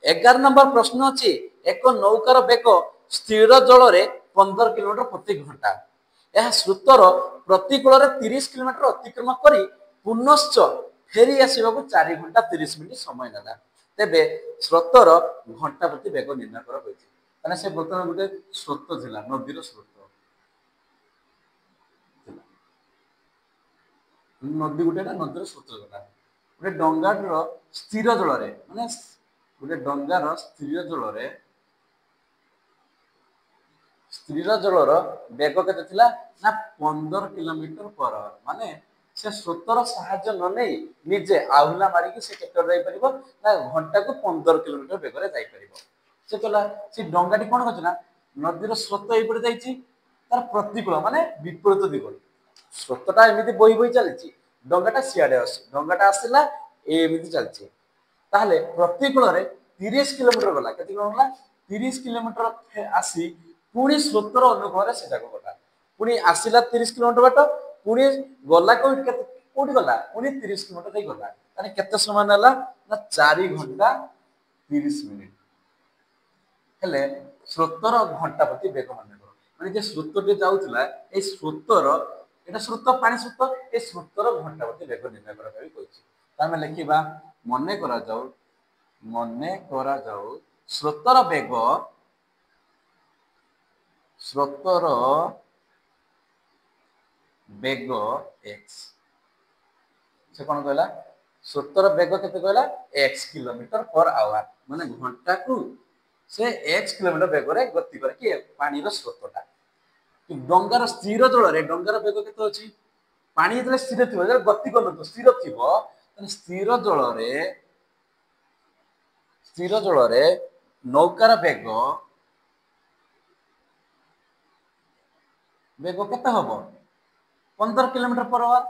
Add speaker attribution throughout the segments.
Speaker 1: 11 number प्रश्न अच्छी एक नौकार बेग स्थिर जल में 15 किलोमीटर प्रति घंटा यह स्रोतर प्रतिकूल 30 किलोमीटर अतिक्रम कर पुनश्च फेरी आसवा 4 घंटा 30 मिनिट समय नाला तेबे स्रोतर घंटा प्रति बेग निर्णय कर से बर्तमान गोटे स्रोत थिला नदीर स्रोत नदी गोटे नदीर स्रोत गला गोटे डंगार स्थिर जल माने गोटे डंगार स्थिर जलर बेग केते थिला ना 15 किलोमीटर पर आवर माने से स्रोतर साहाय्य न नहीं निजे आहुला मारिकी से केते जाई परिबो ना घंटा को 15 किलोमीटर बेगरे जाई परिबो से चला से डंगाटी कोन करछ ना नदीर स्रोत एई पड़े जाईची तार प्रतिकूल माने विपरीत दिग स्रोतटा एमिति बोही बोही चलीची डंगाटा सियाडे डंगाटा आसिला एमिति चलची ताहले प्रतिकूल रे 30 किलोमीटर गला केति गला 30 किलोमीटर आसी पुणी स्रोतर अनुकूल से जाक गला पुणी आसिला 30 किलोमीटर बाट पुणी गला कोठी गला पुणी 30 किलोमीटर दे गला ताने केते समय नला ना 4 घंटा 30 मिनिट हेले स्रोतर घंटा प्रति बेग माने माने जे स्रोतटे जाउतला ए स्रोतर एटा स्रोत पानी स्रोत ए स्रोतर घंटा प्रति बेग निर्णय करा कहि कहिछि तामे लिखिबा मने करा जाऊ स्रोतर बेग x से कौन कहला स्रोतर बेग केते कहला x किलोमीटर पर आवर माने घंटा को से x किलोमीटर बेग रे गति करे कि पानी रो स्रोतटा डंगार स्थिर जल रे डंगार बेग केते अछि पानी जले स्थिर थिबो जले गति करन तो स्थिर थिबो तने स्थिर जल रे नौकार बेग केते हबो 15 किलोमीटर पर आवर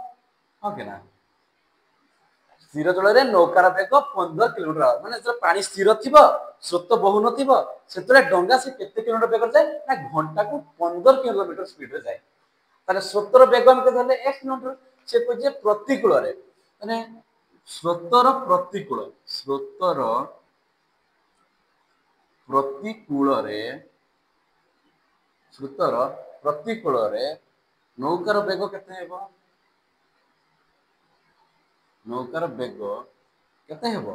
Speaker 1: हां के ना स्थिर जल रे नौकार बेग 15 किलोमीटर आवर माने जब पानी स्थिर थिबो स्रोत बहु नथिबो सेतरे डंगा से केते किलोमीटर बेग जाय ना घंटा को 15 किलोमीटर स्पीड रे जाय ताले स्रोतर बेग हम के धरले 1 किलोमीटर से को जे प्रतिकूल रे माने स्रोतर प्रतिकूल रे नौकार बेग केते हेबो नौकार बेग केते हेबो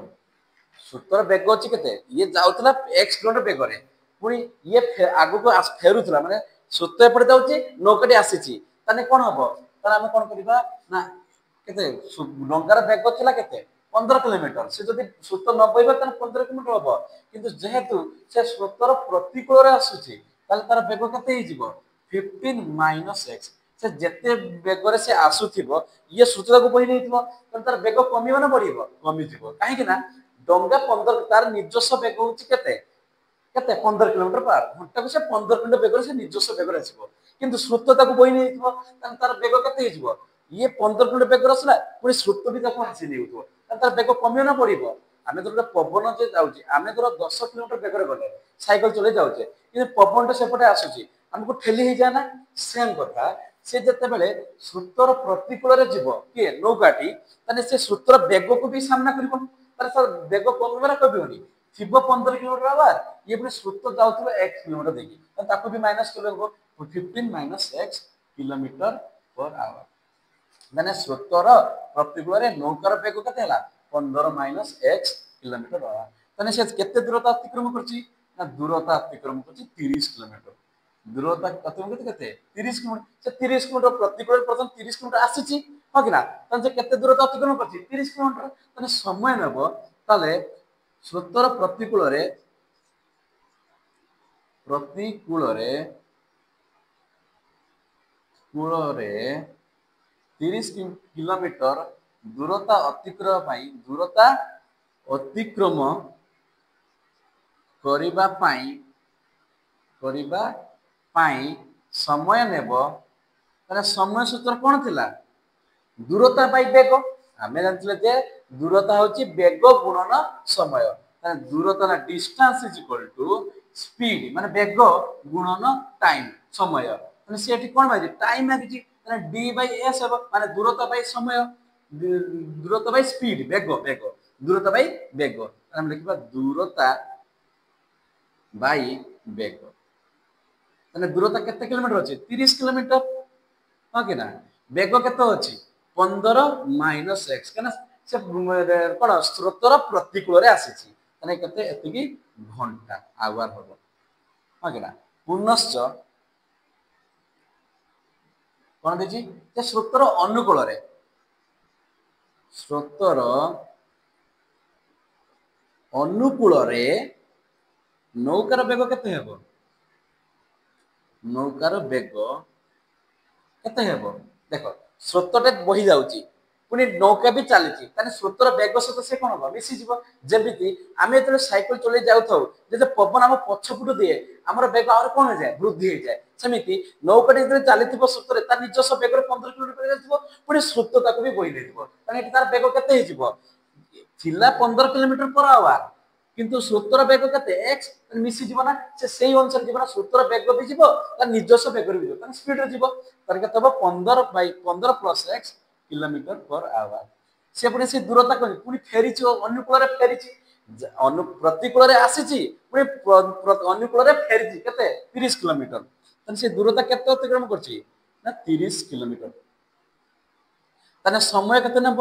Speaker 1: स्रोतर बेग अछि केते ये जाउतला x किलोमीटर बेग रे पुनी ये आगु को फेरुतला माने स्रोत एपटे जाउची नौकाटी आसीची ताने कोन हबो ताने हम कोन करिबा ना केते डंगार बेग थिला केते 15 किलोमीटर से जदि स्रोत न बइबा ताने 15 किलोमीटर हबो किंतु जेहेतु से स्रोतर प्रतिकूल रे आसुची ताले तार बेग केते हि जिवो 15 - x से जेते बेग रे से आसुथिबो ये स्रोत को बहि नैथिबो तार तार बेग कमिबो ना बढ़िबो कमि जिवो काहे कि ना डंगा 15 तार निजस्व बेग होची केते 15 किलोमीटर पर घंटा को से 15 किलोमीटर बेग से निजस्व बेग रे आसीबो किंतु स्रोत ताको बहि नैथिबो तार बेग केते हि जिवो ये 15 किलोमीटर बेग रसला पुनी स्रोत भी ताको हासी नेउथबो तार बेग कमियो ना बढ़िबो आमे तो पवन जे जाउची आमे तो 10 किलोमीटर बेग रे गले साइकिल चले जाउचे किंतु पवन तो सेपटे आसुची हमको ठेली हि जाना सेम कथा से जते बेले स्रोतर प्रतिकूल रे जीव के नौकाटी तने से स्रोतर बेग को भी सामना करिवो तार सर बेग कमिबा कबिवनी थिबो 15 किलोमीटर आवर ये पुनी स्रोत जाउथबो 1 किलोमीटर देकी ताको भी माइनस करबो 15 - x किलोमीटर पर आवर माने स्रोतर प्रतिकूल रे नौकार बेग केते हला 15 - x किलोमीटर आवर तने से केते दूरता अतिक्रम करची ना दूरता अतिक्रम करची 30 किलोमीटर दूरता अतिक्रम केते 30 किलोमीटर से 30 किलोमीटर प्रतिकूल प्रथम 30 किलोमीटर आसीची हो कि ना तने से केते दूरता अतिक्रम करची 30 किलोमीटर तने समय नेबो ताले स्रोतर प्रतिकूल रे 30 किलोमीटर दूरता अतिक्रम करिबा पाई समय नेबो ताले समय सूत्र कोन थिला दूरता बाई बेग आमे जानथिले जे दूरता होची बेग गुणन समय ताने दूरता ना distance is equal to speed माने बेग गुणन टाइम समय ताने सेठी कोन मारि टाइम मारिची ताने d/s माने दूरता बाई समय दूरता बाई स्पीड बेग ଦୂରତା ବାଇ ବେଗ ଆମେ ଲେଖିବା ଦୂରତା ବାଇ ବେଗ ତାହେଲେ ଦୂରତା କେତେ କିଲୋମିଟର ଅଛି 30 କିଲୋମିଟର ହଁ କି ନା ବେଗ କେତେ ଅଛି 15 ମାଇନସ x କାହିଁକିନା ସେ କଣ ସ୍ରୋତର ପ୍ରତିକୂଳରେ ଆସିଛି ତାହେଲେ କେତେ ଏତିକି ଘଣ୍ଟା ଆୱାର ହବ ହଁ କି ନା ପୁନଶ୍ଚ କଣ ଦେଇଛି ଯେ ସ୍ରୋତର ଅନୁକୂଳରେ ନୌକାର ବେଗ କେତେ ହେବ ନୌକାର ବେଗ କେତେ ହେବ ଦେଖ ସ୍ରୋତଟେ ବହି ଯାଉଛି ପୁଣି ନୌକା ବି ଚାଲିଛି ତାହେଲେ ସ୍ରୋତର ବେଗ ସହିତ ସେ କଣ ହବ ମିଶିଯିବ ଯେମିତି ଆମେ ଯେତେବେଳେ ସାଇକେଲ ଚଲେଇ ଯାଉଥାଉ ଯେତେବେଳେ ପବନ ଆମ ପଛପଟୁ ଦିଏ ଆମର ବେଗ ଆହୁରି କଣ ହେଇଯାଏ ବୃଦ୍ଧି ହେଇଯାଏ ସେମିତି ନୌକାଟି ଯେତେବେଳେ ଚାଲିଥିବ ସ୍ରୋତରେ ତା ନିଜସ୍ୱ ବେଗରେ 15 କିଲୋମିଟର ଯାଇଥିବ ପୁଣି ସ୍ରୋତ ତାକୁ ବି ବୋହି ନେଇଥିବ ତାହେଲେ ଏଠି ତାର ବେଗ କେତେ ହେଇଯିବ ଥିଲା 15 କିଲୋମିଟର पर आवर କିନ୍ତୁ ସ୍ରୋତର ବେଗ କେତେ x ମିଶିଯିବ ନା ସେ ସେଇ ଅନୁସାରେ ଯିବ ନା ସ୍ରୋତର ବେଗ ବି ଯିବ ତା ନିଜସ୍ୱ ବେଗରେ ବି ଯିବ ତାହେଲେ ସ୍ପିଡରେ ଯିବ ତାହେଲେ କେତେ ହେବ 15 plus x kilometre per hour ସେ ପୁଣି ସେ ଦୂରତା କଣ ପୁଣି ଫେରିଛି ଅନୁକୂଳରେ ଫେରିଛି ପ୍ରତିକୂଳରେ ଆସିଛି ପୁଣି ଅନୁକୂଳରେ ଫେରିଛି କେତେ 30 କିଲୋମିଟର ତାହେଲେ ସେ ଦୂରତା କେତେ ଅତିକ୍ରମ କରିଛି ନା 30 କିଲୋମିଟର ତାହେଲେ ସମୟ କେତେ ନେବ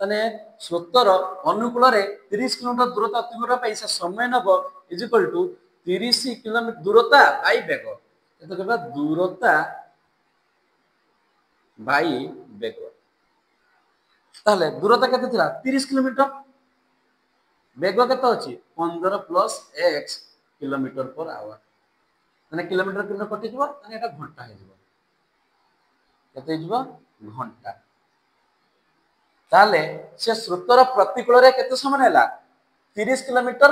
Speaker 1: ତାହେଲେ ସ୍ରୋତର ଅନୁକୂଳରେ 30 କିଲୋମିଟର ଦୂରତା ଅତିକ୍ରମ ପାଇଁ ସେ ସମୟ ନେବ ଇଜ ଇକ୍ୱାଲ ଟୁ 30 କିଲୋମିଟର ଦୂରତା ବାଇ ବେଗ କେତେ କହିବା ଦୂରତା ବାଇ ବେଗ ତାହେଲେ ଦୂରତା କେତେ ଥିଲା 30 କିଲୋମିଟର ବେଗ କେତେ ଅଛି 15 plus x kilometre per hour ମାନେ କିଲୋମିଟର କିଲୋମିଟର କଟିଯିବ ତାହେଲେ ଏଟା ଘଣ୍ଟା ହେଇଯିବ କେତେ ହେଇଯିବ ଘଣ୍ଟା ତାହେଲେ ସେ ସ୍ରୋତର ପ୍ରତିକୂଳରେ କେତେ ସମୟ ନେଲା 30 kilometre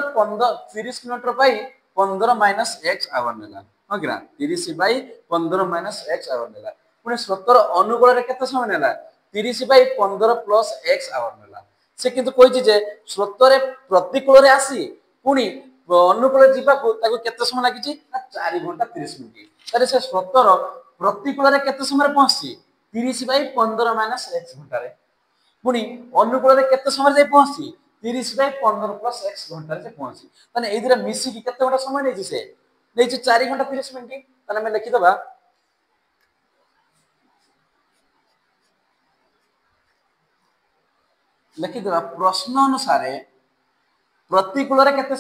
Speaker 1: 30 kilometre by 15 minus x hour ନେଲା ହଁ କି ନା 30 ବାଇ 15 ମାଇନସ x ଆୱାର ନେଲା ପୁଣି ସ୍ରୋତର ଅନୁକୂଳରେ କେତେ ସମୟ ନେଲା 30 ବାଇ 15 ପ୍ଲସ୍ x ଆୱାର ନେଲା ସେ କିନ୍ତୁ କହିଛି ଯେ ସ୍ରୋତରେ ପ୍ରତିକୂଳରେ ଆସି ପୁଣି ଅନୁକୂଳରେ ଯିବାକୁ ତାକୁ କେତେ ସମୟ ଲାଗିଛି ନା 4 ଘଣ୍ଟା 30 ମିନିଟ୍ ତାହେଲେ ସେ ସ୍ରୋତର ପ୍ରତିକୂଳରେ କେତେ ସମୟରେ ପହଞ୍ଚିଛି 30 ବାଇ 15 ମାଇନସ x ଘଣ୍ଟାରେ ପୁଣି ଅନୁକୂଳରେ କେତେ ସମୟରେ ଯାଇ ପହଞ୍ଚିଛି 30 ବାଇ 15 ପ୍ଲସ୍ x ଘଣ୍ଟାରେ ସେ ପହଞ୍ଚି ତାହେଲେ ଏଇ ଦୁଇଟା ମିଶିକି କେତେ ଘଣ୍ଟା ସମୟ ନେଇଛି ସେ ନେଇଛି 4 ଘଣ୍ଟା 30 ମିନିଟ୍ ତାହେଲେ ଆମେ ଲେଖିଦବା ପ୍ରଶ୍ନ ଅନୁସାରେ ପ୍ରତିକୂଳରେ କେତେ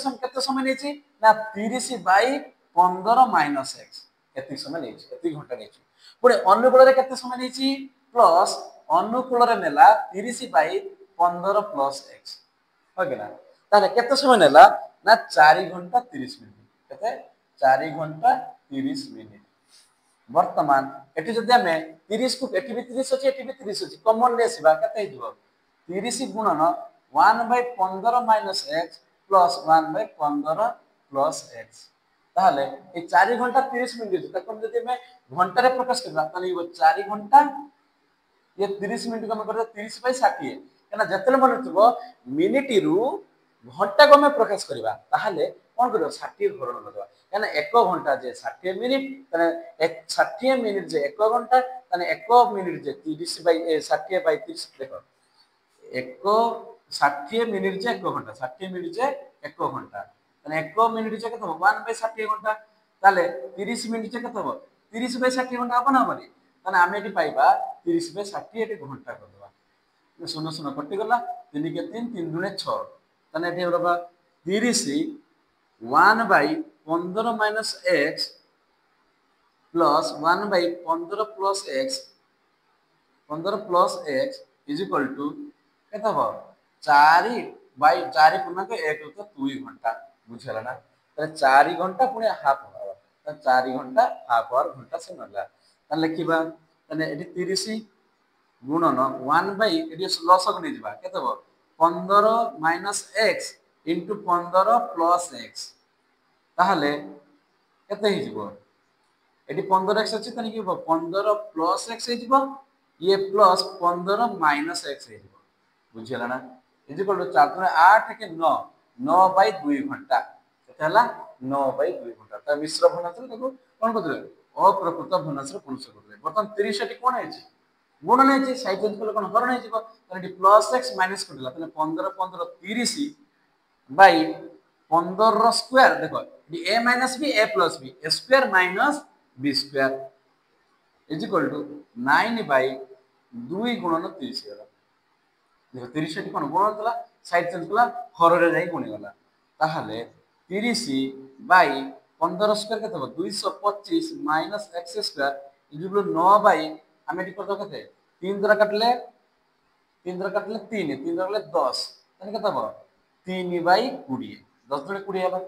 Speaker 1: ସମୟ ନେଇଛି ନା 30 ବାଇ 15 ମାଇନସ x ଏତିକି ସମୟ ନେଇଛି ଏତିକି ଘଣ୍ଟା ନେଇଛି ପୁଣି ଅନୁକୂଳରେ କେତେ ସମୟ ନେଇଛି ପ୍ଲସ୍ ଅନୁକୂଳରେ ନେଲା 30 ବାଇ 15 ପ୍ଲସ୍ x ହଁ କି ନା ତାହେଲେ କେତେ ସମୟ ନେଲା ନା 4 ଘଣ୍ଟା 30 ମିନିଟ୍ କେତେ 4 ଘଣ୍ଟା 30 ମିନିଟ୍ ବର୍ତ୍ତମାନ ଏଠି ଯଦି ଆମେ 30 କୁ ଏଠି ବି 30 ଅଛି ଏଠି ବି 30 ଅଛି କମନ ନେଇ ଆସିବା କେତେ ହେଇଯିବ 30 ଗୁଣନ 1 Bai 15 minus x plus 1 Bai 15 plus x ତାହେଲେ এই 4 ଘଣ୍ଟା 30 ମିନିଟ୍ ତାକୁ ଯଦି ଆମେ ଘଣ୍ଟାରେ ପ୍ରକାଶ କରିବା ତାହେଲେ 4 ଘଣ୍ଟା ये 30 मिनट को हम करते 30 बाई 60 कहना जतले मन थबो मिनिटरू घंटा को हम प्रकाश करबा ताहले कोन करबो 60 हरण लगबा कहना 1 घंटा जे 60 मिनिट तने 60 मिनिट जे 1 घंटा तने 1 मिनिट जे 30 बाई 60 बाई 30 देखो 60 मिनिट जे 1 घंटा 60 मिनिट जे 1 घंटा तने 1 मिनिट जे केतो 1 बाई 60 घंटा ताले 30 मिनिट जे केतो 30 बाई 60 घंटा अपन हमनी ताने आमे एटी पाइबा 30 बाई 60 एटी घंटा कर देबा सुनो सुनो कटि गला 3 के 3 3 दुने 6 ताने एटी होबा 30 1 by 15 minus x plus 1 by 15 plus x 15 plus x is equal to केता हो 4 बाई 4 पूर्णांक 1 तो 2 घंटा बुझला ना ताले 4 घंटा पुणे हाफ आवर ताले 4 घंटा हाफ आवर घंटा से नला ताले लिखिबा ताले एटी 30 गुणन 1 बाई एटी लॉस को नहीं जिबा केते हो 15 minus x into 15 plus x ताहले केते हि जिवो एटी 15x अछि तनी कि 15 प्लस x हे जिवो ये प्लस 15 माइनस x हे जिवो बुझिला ना इज इक्वल टू 4 3 8 के 9 9 बाई 2 घंटा केते हला 9 बाई 2 घंटा त मिश्र भनांतर ताको कोन करदे अप्रकृत भनांतर पुरुष करदे बर्तन 30 एटी कोन है गुणन है साइड चेंज कले कौन हरण हो प्लस एक्स माइनस कटिला 15 15 30 बाई 15 स्क्वायर देखो A minus B A plus B A square minus B square is equal to 9 by 2 गुणन 30 गला देखो 30 एटी कोन गुणन तला साइड चेंज कला हर रे जाई गुणी गला ताहले 30 बाई 15 स्क्वायर केते हो 225 minus x square is equal to 9 by हम एटी करतो केते 3 द्वारा काटले 3 3 द्वारा 10 ताने केते हो 3 बाई 20 10 द्वारा 20 हला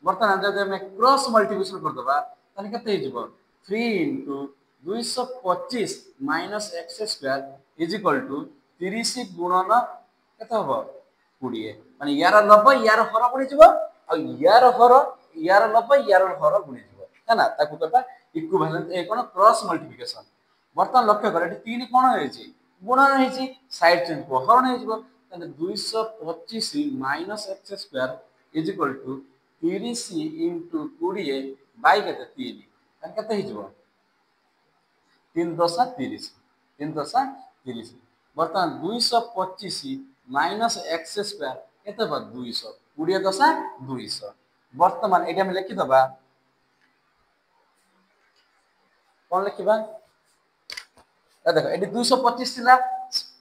Speaker 1: बर्तमान जब हम क्रॉस मल्टीप्लिकेशन कर दबा ताने केते हो जिवो 3 into 225 minus x square is equal to 30 गुणन केते हबो 20 माने यार 90 यार हर गुणी जिवो आ यार हर यार 90 यार हर गुणी जिवो है ना ताकू कहबा इक्विवेलेंट ए कोन क्रॉस मल्टीप्लिकेशन बर्तमान लक्ष्य कर 3 कोन होइछि गुणन होइछि साइड चेंज को हरण हो जिवो ताने 225 minus x square is equal to 30 into 20 by केते 3 ताने केते हो जिवो 3 दशा 30 3 दशा 30 बर्तमान 225 माइनस एक्स स्क्वायर केते बा 200 20 दशा 200 बर्तमान एटा हम लिखि दबा कोन लिखिबा ए देखो एटी 225 थिला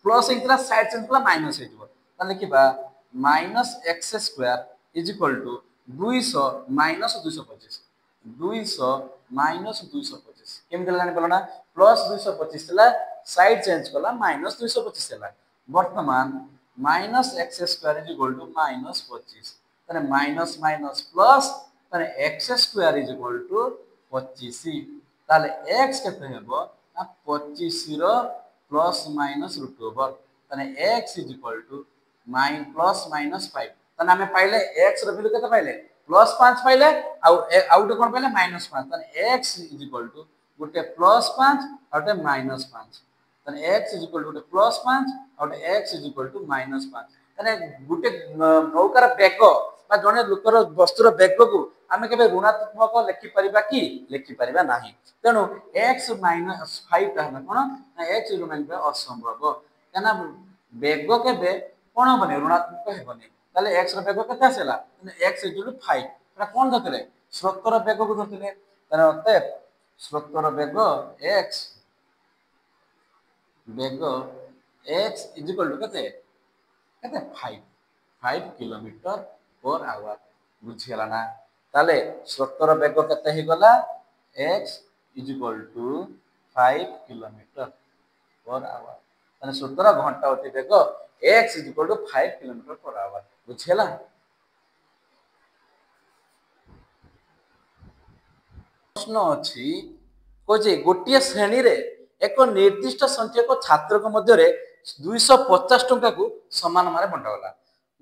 Speaker 1: प्लस हेतिला साइड चेंज कला माइनस हेतिबो त लिखिबा minus x square is equal to 200 minus 225 200 minus 225 केमि जानि पलना प्लस 225 थिला साइड चेंज कला माइनस 225 थिला वर्तमान minus x square is equal to minus 25 तने माइनस माइनस प्लस तने x square is equal to 25 ताले x केते हेबो ना 25 रो प्लस माइनस रूट ओवर तने x is equal to plus minus 5 तने हमें पाइले x रो वैल्यू केते पाइले प्लस 5 पाइले आउट कोन पाइले माइनस 5 तने x इज इक्वल टू गुटे प्लस 5 और गुटे माइनस 5 तने x इज इक्वल टू गुटे प्लस 5 और x is equal to minus 5 तने गुटे नौकार बेग बा जने लोकर वस्तुर बेग को आमे केबे ऋणात्मक लिखि परिबा कि लिखि परिबा नाही तेनु x माइनस 5 कहना कोन ना x ऋणात्मक असंभव केना बेग केबे कोन बने ऋणात्मक हेबने ताले x रो बेग केते आसेला x is to 5 Etah cone धतले स्रोतर bag को धतले तने अते स्रोतर बेग x बेग x इज इक्वल टू केते केते 5 किलोमीटर पर आवर बुझियला ना ताले स्रोतर बेग केते हे गला x is equal to 5 kilometre per hour माने स्रोतर घंटा अति बेग x is equal to 5 kilometre per hour बुझियला प्रश्न अछि कोजे गोटिए श्रेणी रे एक निर्दिष्ट संख्यक छात्रक मध्य रे 250 टंका को समान मारे बंटा गला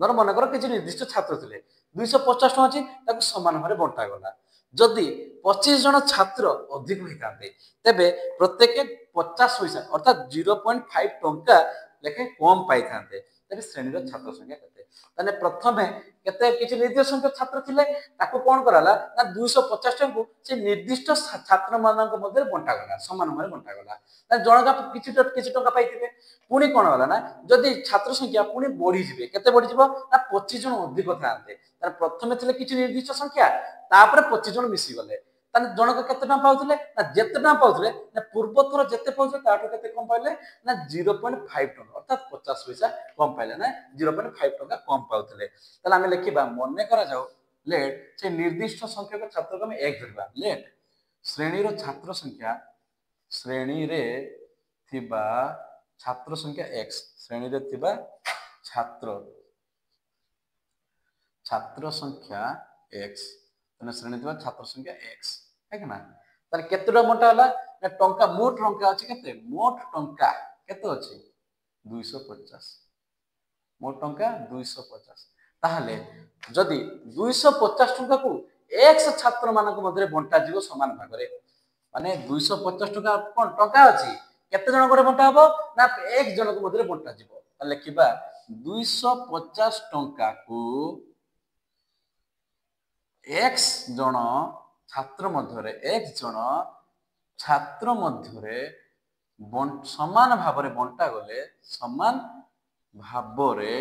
Speaker 1: धर मन कर किछि निर्दिष्ट छात्र थिले 250 टंका अछि ताको समान मारे बंटा गला जदि 25 जन छात्र अधिक होइताते तेबे प्रत्येक 50 पैसा अर्थात 0.5 टंका लेखे कम पाई थाते तेबे श्रेणी रो छात्र संख्या केते तने प्रथमे केते किछि निर्दिष्ट संख्यक छात्र थिले ताको कोन कराला ना 250 टंका को से निर्दिष्ट छात्र मानक मध्य बंटा गला समान मारे बंटा गला ना जनका किछि टंका पाइथिबे पुणी कोन होला ना जदि छात्र संख्या पुणी बढ़ी जिवे केते बढ़ी जिवो ना 25 जन अधिक थाते तार प्रथमे थिले किछि निर्दिष्ट संख्या तापर 25 जन मिसी गले ताने जनक केते टंका पाउथिले ना जेते टंका पाउथिले ना पूर्व थर जेते पाउथिले ताठो केते कम पाइले ना 0.5 टंका अर्थात 50 पैसा कम पाइले ना 0.5 टंका कम पाउथिले ताले हमें लिखिबा मने करा जाऊ लेट से निर्दिष्ट संख्यक छात्र को हमें 1 धरबा लेट श्रेणी रो श्रेणी रे थिबा छात्र संख्या x श्रेणी रे थिबा छात्र संख्या x तने श्रेणी थिबा छात्र संख्या x है ना तार केतेटा मोटा होला ना टंका मोट टंका अछि केते मोट टंका केते अछि 250 मोट टंका 250 ताहले जदि 250 टंका को x छात्र मानक मध्य बंटा जीवो समान भागरे माने 250 टंका कोन टंका अछि केते जन करे बंटा हबो ना एक जन को मध्य बंटा जीवो त लिखिबा 250 टंका को x जन छात्र मध्य रे x जन छात्र मध्य रे ସମାନ ଭାବରେ ବଣ୍ଟା ଗଲେ ସମାନ ଭାବରେ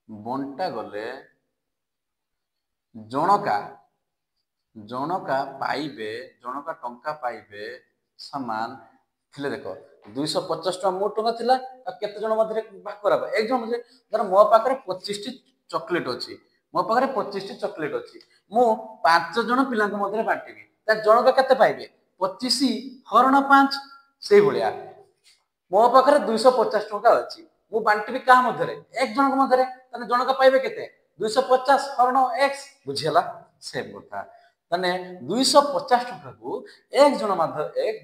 Speaker 1: ବଣ୍ଟା ଗଲେ ଜଣକା ଜଣକା ଟଙ୍କା ପାଇବେ ସମାନ ଥିଲେ। ଦେଖ 250 ଟଙ୍କା ମୋ ଟଙ୍କା ଥିଲା ଆଉ କେତେ ଜଣ ମଧ୍ୟରେ ଭାଗ କରାହବ? ଏକ ଜଣ ମଧ୍ୟରେ। ଧର ମୋ ପାଖରେ 25ଟି ଚକୋଲେଟ ଅଛି, ମୋ ପାଖରେ 25ଟି ଚକୋଲେଟ ଅଛି, ମୁଁ 5 ଜଣ ପିଲାଙ୍କ ମଧ୍ୟରେ ବାଣ୍ଟିବି, ତା ଜଣକା କେତେ ପାଇବେ? 25 ହରଣ 5। ସେଇଭଳିଆ ମୋ ପାଖରେ 250 ଟଙ୍କା ଅଛି, ମୁଁ ବାଣ୍ଟିବି କାହା ମଧ୍ୟରେ? ଏକ ଜଣଙ୍କ ମଧ୍ୟରେ, ତାହେଲେ ଜଣକା ପାଇବେ କେତେ? 250 ହରଣ x। ବୁଝିହେଲା? ସେମ୍ କଥା। ତାହେଲେ 250 ଟଙ୍କାକୁ ଏକ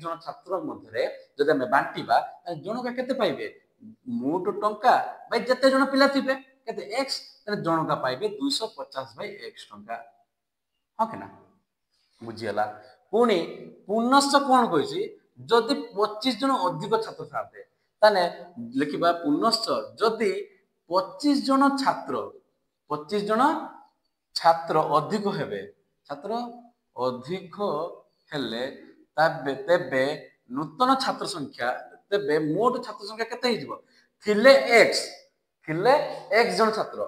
Speaker 1: ଜଣ ଛାତ୍ର ମଧ୍ୟରେ ଯଦି ଆମେ ବାଣ୍ଟିବା ତାହେଲେ ଜଣକା କେତେ ପାଇବେ? ମୋଟ ଟଙ୍କା ବାଇ ଯେତେ ଜଣ ପିଲା ଥିବେ କେତେ x, ତାହେଲେ ଜଣକା ପାଇବେ 250/x ଟଙ୍କା। ହଁ କି ନା? ବୁଝିହେଲା? ପୁଣି ପୁନଶ୍ଚ କଣ କହିଛି? ଯଦି 25 ଜଣ ଅଧିକ ଛାତ୍ର ଥାନ୍ତେ ତାହେଲେ ଲେଖିବା ପୁନଶ୍ଚ ଯଦି 25 ଜଣ ଛାତ୍ର ଅଧିକ ହେବେ, ହେଲେ ତେବେ ନୂତନ ଛାତ୍ର ସଂଖ୍ୟା, ତେବେ ମୋଟ ଛାତ୍ର ସଂଖ୍ୟା କେତେ ହେଇଯିବ? ଥିଲେ x ଜଣ ଛାତ୍ର,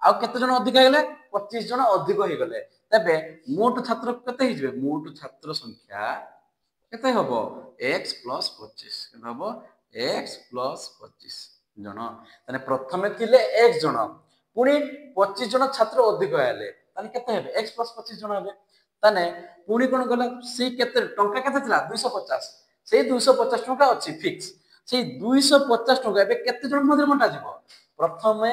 Speaker 1: ଆଉ କେତେ ଜଣ ଅଧିକ ହେଇଗଲେ? 25 ଜଣ ଅଧିକ ହେଇଗଲେ, ତେବେ ମୋଟ ଛାତ୍ର କେତେ ହେଇଯିବେ? ମୋଟ ଛାତ୍ର ସଂଖ୍ୟା କେତେ ହବ? x + 25 କେତେ ହବ? x + 25 ଜଣ। ତାହେଲେ ପ୍ରଥମେ ଥିଲେ x ଜଣ, ପୁଣି 25 ଜଣ ଛାତ୍ର ଅଧିକ ହେଲେ, ତାହେଲେ କେତେ ହେବେ? x + 25 ଜଣ ହେବେ। ତାହେଲେ ପୁଣି କଣ କଲା? ସେଇ କେତେ ଟଙ୍କା କେତେ ଥିଲା? 250। ସେଇ 250 ଟଙ୍କା ଅଛି ଫିକ୍ସ। ସେଇ 250 ଟଙ୍କା ଏବେ କେତେ ଜଣ ମଧ୍ୟରେ ବଣ୍ଟା ଯିବ? ପ୍ରଥମେ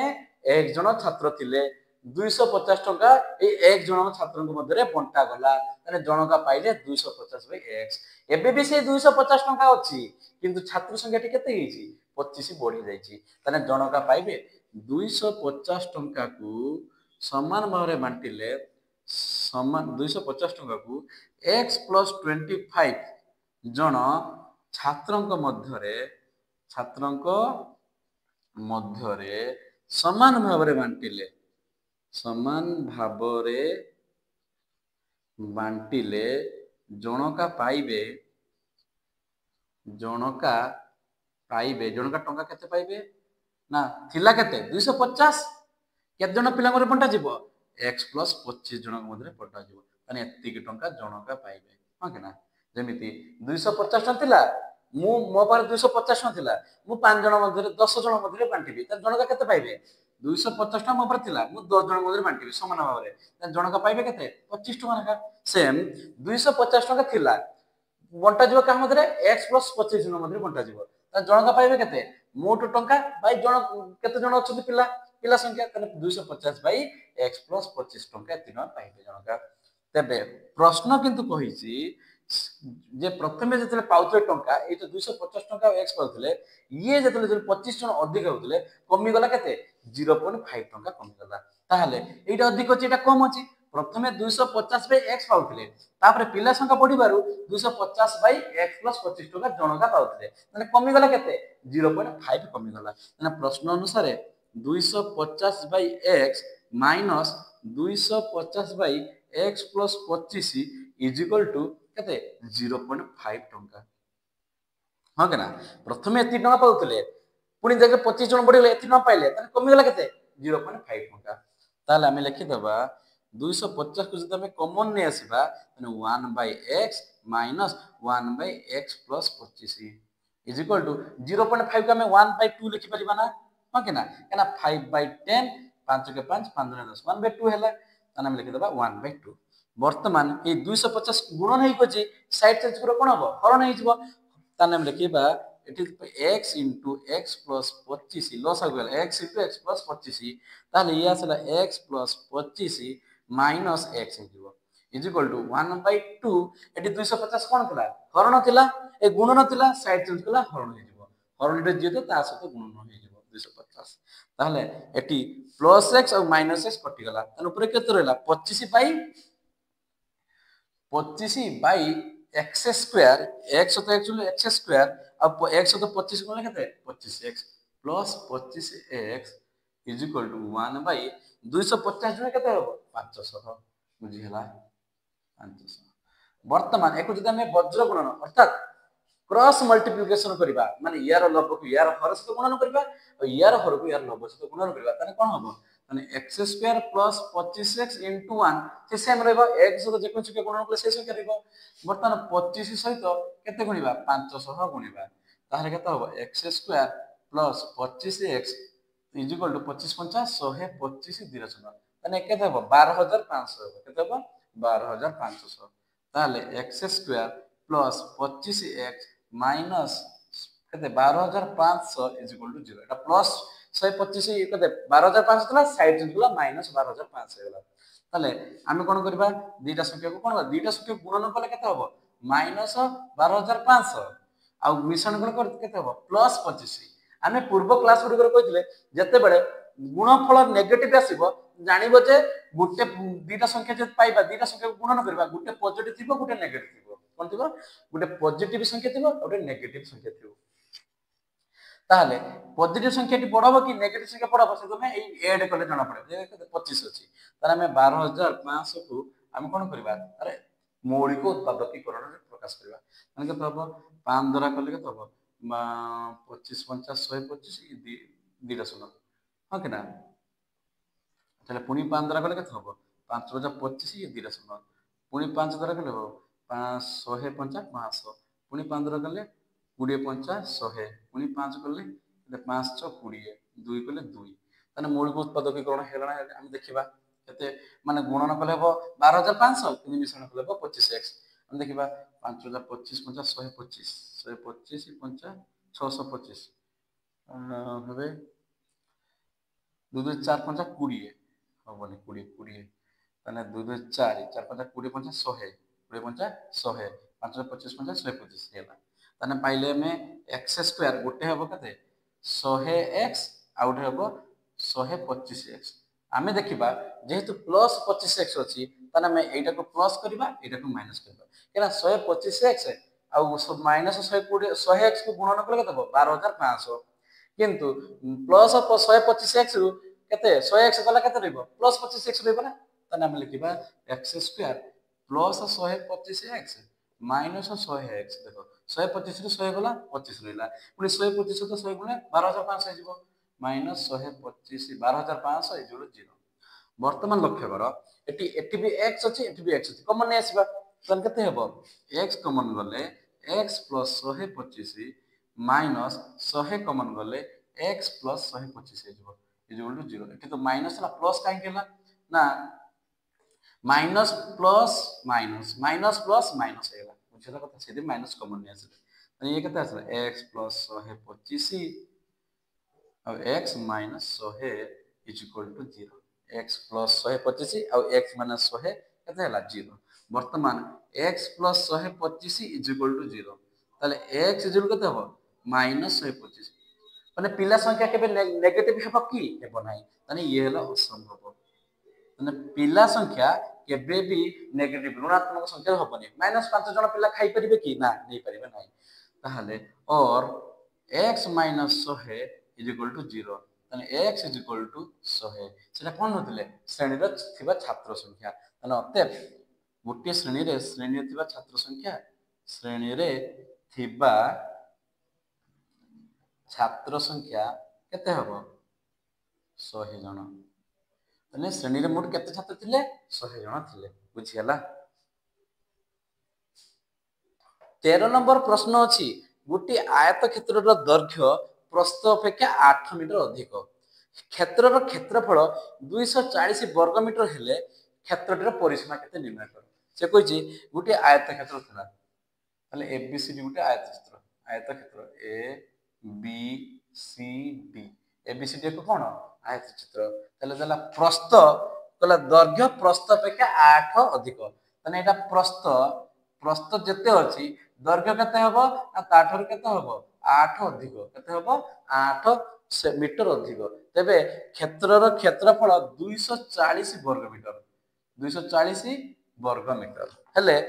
Speaker 1: ଏକ ଜଣ ଛାତ୍ର ଥିଲେ, 250 ଟଙ୍କା ଏଇ ଏକ ଜଣ ଛାତ୍ରଙ୍କ ମଧ୍ୟରେ ବଣ୍ଟା ଗଲା, ତାହେଲେ ଜଣକା ପାଇଲେ 250/x। ଏବେ ବି ସେଇ 250 ଟଙ୍କା ଅଛି, କିନ୍ତୁ ଛାତ୍ର ସଂଖ୍ୟାଟି କେତେ ହେଇଛି? 25 ବଢି ଯାଇଛି। ତାହେଲେ ଜଣକା ପାଇବେ 250 ଟଙ୍କାକୁ ସମାନ ଭାବରେ ବାଣ୍ଟିଲେ 250 ଟଙ୍କାକୁ x + 25 ଜଣ ଛାତ୍ରଙ୍କ ମଧ୍ୟରେ ସମାନ ଭାବରେ ବାଣ୍ଟିଲେ ଜଣକା ଟଙ୍କା କେତେ ପାଇବେ? ନା ଥିଲା କେତେ? 250। କେତେ ଜଣ ପିଲାଙ୍କ ମଧ୍ୟରେ ବଣ୍ଟା ଯିବ? x + 25 ଜଣଙ୍କ ମଧ୍ୟରେ ବଣ୍ଟା ଯିବ। ତାହେଲେ ଏତିକି ଟଙ୍କା ଜଣକା ପାଇବେ। ହଁ କି ନା? ଯେମିତି 250 ଟଙ୍କା ଥିଲା, ମୋ ପାଖରେ 250 ଟଙ୍କା ଥିଲା, ମୁଁ 5 ଜଣ ମଧ୍ୟରେ 10 ଜଣ ମଧ୍ୟରେ ବାଣ୍ଟିବି, ତାହେଲେ ଜଣକା କେତେ ପାଇବେ? 250 ଟଙ୍କା ମୋ ପାଖରେ ଥିଲା, ମୁଁ 10 ଜଣ ମଧ୍ୟରେ ବାଣ୍ଟିବି ସମାନ ଭାବରେ, ତାହେଲେ ଜଣକା ପାଇବେ କେତେ? 25 ଟଙ୍କା ଲେଖା। ସେମ୍ 250 ଟଙ୍କା ଥିଲା, ବଣ୍ଟା ଯିବ କାହା ମଧ୍ୟରେ? x + 25 ଜଣ ମଧ୍ୟରେ ବଣ୍ଟା ଯିବ, ତାହେଲେ ଜଣକା ପାଇବେ କେତେ? ମୋଟ ଟଙ୍କା ବାଇ କେତେ ଜଣ ଅଛନ୍ତି ପିଲା ସଂଖ୍ୟା, ତାହେଲେ 250/x + 25 ଟଙ୍କା ଏତିକି ଟଙ୍କା ପାଇବେ ଜଣକା। ତେବେ ପ୍ରଶ୍ନ କିନ୍ତୁ କହିଛି ଯେ ପ୍ରଥମେ ଯେତେବେଳେ ପାଉଥିଲେ ଟଙ୍କା, ଏଇଟା 250 ଟଙ୍କା x ପାଉଥିଲେ, ଇଏ ଯେତେବେଳେ 25 ଜଣ ଅଧିକ ହଉଥିଲେ କମିଗଲା କେତେ? 0.5 ଟଙ୍କା କମିଗଲା। ତାହେଲେ ଏଇଟା ଅଧିକ ଅଛି, ଏଇଟା କମ ଅଛି। ପ୍ରଥମେ 250/x ପାଉଥିଲେ, ତାପରେ ପିଲା ସଂଖ୍ୟା ବଢିବାରୁ 250/x + 25 ଟଙ୍କା ଜଣକା ପାଉଥିଲେ, ମାନେ କମିଗଲା କେତେ? 0.5 କମିଗଲା। ମାନେ ପ୍ରଶ୍ନ ଅନୁସାରେ 250/x - 250/x + 25 = କେତେ? 0.5 ଟଙ୍କା। ହଁ କି ନା? ପ୍ରଥମେ ଏତିକି ଟଙ୍କା ପାଉଥିଲେ, ପୁଣି ଦେଖେ 25 ଜଣ ବଢିଗଲେ ଏତିକି ଟଙ୍କା ପାଇଲେ, ତାହେଲେ କମିଗଲା କେତେ? 0.5 ଟଙ୍କା। ତାହେଲେ ଆମେ ଲେଖିଦେବା 250 କୁ ଯଦି ଆମେ କମନ ନେଇ ଆସିବା, ତାହେଲେ 1/x - 1/x + 25 = 0.5 କୁ ଆମେ 1/2 ଲେଖିପାରିବା ନା? ହଁ କି ନା? କାହିଁକିନା 5/10 5 × 5 5 × 10 1/2 ହେଲା, ତାହେଲେ ଆମେ ଲେଖିଦେବା 1/2। ବର୍ତ୍ତମାନ ଏଇ 250 ଗୁଣନ ହେଇକି ଅଛି, ସାଇଡ୍ ଚେଞ୍ଜ କରିବ କଣ ହବ? ହରଣ ହେଇଯିବ। ତାହେଲେ ଆମେ ଲେଖିବା ଏଠି x × x + 25 ଲସ୍ ହେଇଗଲା, x × x + 25, ତାହେଲେ ଇଏ ଆସିଲା x + 25 - x ହେଇଯିବ = 1/2। ଏଠି 250 କଣ ଥିଲା? ହରଣ ଥିଲା, ଏ ଗୁଣନ ଥିଲା, ସାଇଡ୍ ଚେଞ୍ଜ କଲା ହରଣ ହେଇଯିବ। ହରଣରେ ଯିଏ ତା ସହିତ ଗୁଣନ ହେଇଯିବ 250। ତାହେଲେ ଏଠି +x ଆଉ -x କଟିଗଲା, ତାହେଲେ ଉପରେ କେତେ ରହିଲା? 25/x², x ସହିତ x x² ଆଉ x ସହିତ 25 ଗଲେ କେତେ? 25x + 25x = 1/250 ଜଣ କେତେ ହବ? 500। ବୁଝିହେଲା? 500। ବର୍ତ୍ତମାନ ଏକୁ ଯଦି ଆମେ ବଜ୍ର ଗୁଣନ ଅର୍ଥାତ୍ क्रॉस मल्टीप्लिकेशन करबा माने यार लब्ध को यार हर सहित गुणन करबा और यार हर को यार लब्ध सहित गुणन करबा ताने कोन हबो ताने x square plus 25x into 1 से सेम रहबो x सहित जे कोन संख्या गुणन करले से संख्या रहबो बर्तमान 25 सहित केते गुणिबा 500 गुणिबा ताहले केते हबो x square plus 25x is equal to 25 50 125 दिरसना ताने केते हबो 12500 हबो केते हबो 12500 ताहले x square plus 25x minus केते 12500 is equal to 0 Etah plus 125 केते 12500 तला साइड जितला माइनस 12500 हेला ताले आमे कोन करबा दीटा संख्या को कोन दीटा संख्या गुणन कले केते हबो माइनस 12500 आ मिश्रण कोन कर केते हबो प्लस 25 आमे पूर्व क्लास गुडी कहितले जते बेले गुणफल नेगेटिव आसीबो जानिबो जे गुटे दीटा संख्या जे पाइबा दीटा संख्या गुणन करबा गुटे पॉजिटिव थिबो गुटे नेगेटिव थिबो कोन थिबो गुटे पॉजिटिव संख्या थिबो गुटे नेगेटिव संख्या थिबो ताहले पॉजिटिव संख्या टी बडबो कि नेगेटिव संख्या बडबो से तमे एई ऐड करले जाना पड़े जे 25 अछि तारे हमें 12500 को हम कोन करबा अरे मौलिक उत्पादकीकरण प्रकाश करबा माने के तब 5 द्वारा करले के तब 25 50 125 दीटा शून्य हां कि ना তাহলে পুনি 5 দ্বারা গলে কত হবে 5 × 25 ये दीटा शून्य पुणी 5 द्वारा गले हो 5 100 50 500 पुणी 5 द्वारा गले 20 50 100 पुणी 5 गले 5 20 2 गले 2 ताने मौलिक उत्पादकीकरण हेलाना हम देखिबा केते माने गुणन कले हो 12500 पुणी मिश्रण कले हो 25x हम देखिबा 5 × 25 50 125 125 50 625 হবে 2 2 4 5 20 হবনি 20 20 তাহলে 2 2 4 4 5 20 50 100 20 50 100 5 25 50 125 ହେଲା ତାନେ ପାଇଲେ ଆମେ x स्क्वायर गोटे हबो कते 100x आ गोटे हबो 125x ଆମେ ଦେଖିବା ଯେହେତୁ ପ୍ଲସ୍ 25x ଅଛି ତାନେ ଆମେ ଏଇଟା को प्लस करबा एटा को माइनस करबा केना 125x ଆଉ माइनस 120 100x को गुणन कले कते हबो 12500 किंतु प्लस 125x रु केते 100x गला केते रहइबो प्लस 25x रहइबो ना तने हम लिखिबा x square plus 125x minus 100x देखो 125 रु 100 गला 25 रहइला पुनी 125 तो 100 गुणे 12500 हेजिबो माइनस 125 12500 इजुरो 0 वर्तमान लक्ष्य करो एटी भी x अछि एटी भी x अछि कॉमन नै आसीबा तन केते हेबो x कॉमन गले x प्लस 125 माइनस 100 कॉमन गले x प्लस 125 हेजिबो इजुअल टू 0 एटी तो माइनस ला प्लस काहे केला ना minus plus minus minus plus minus हेला बुझला कथा सेदी माइनस कॉमन नै आसीबा तनी ये केते आसला x प्लस 125 और x minus 100 is equal to 0 x plus 125 और x माइनस 100 केते हला 0 वर्तमान x plus 125 is equal to 0 ताले x इज इक्वल केते हबो माइनस 125 माने पिला संख्या केबे नेगेटिव हेबो कि हेबो नाही तने ये हला असंभव तने पिला संख्या केबे भी नेगेटिव ऋणात्मक संख्या होबनी माइनस 5 जण पिला खाई परिबे कि ना नै परिबे नाही ताहले और x minus 100 is equal to 0 तने x इज इक्वल टू 100 सेटा कोन होतले श्रेणी रो थिबा छात्र संख्या तने अते गोटे श्रेणी रे थिबा छात्र संख्या श्रेणी रे थिबा छात्र संख्या केते हबो 100 जण तने श्रेणी रे मोट केते छात्र थिले 100 जण थिले बुझियला 13 नंबर प्रश्न अछि गुटी आयत क्षेत्र रो दैर्घ्य प्रस्थ अपेक्षा 8 मीटर अधिक क्षेत्र रो क्षेत्रफल 240 वर्ग मीटर हेले क्षेत्रटर परिसीमा केते निर्णय कर से कहिछि गुटी आयत क्षेत्र थला ताले एबीसीडी गुटी आयत क्षेत्र A B C D ABCD को कोन आयत क्षेत्र ताले दला प्रस्थ कला दैर्घ्य प्रस्थ अपेक्षा 8 अधिक तने एटा प्रस्थ प्रस्थ जते अछि दैर्घ्य केते हबो आ ताठर केते हबो 8 अधिक केते हबो 8 मीटर अधिक तबे क्षेत्रर क्षेत्रफल 240 वर्ग मीटर 240 वर्ग मीटर हेले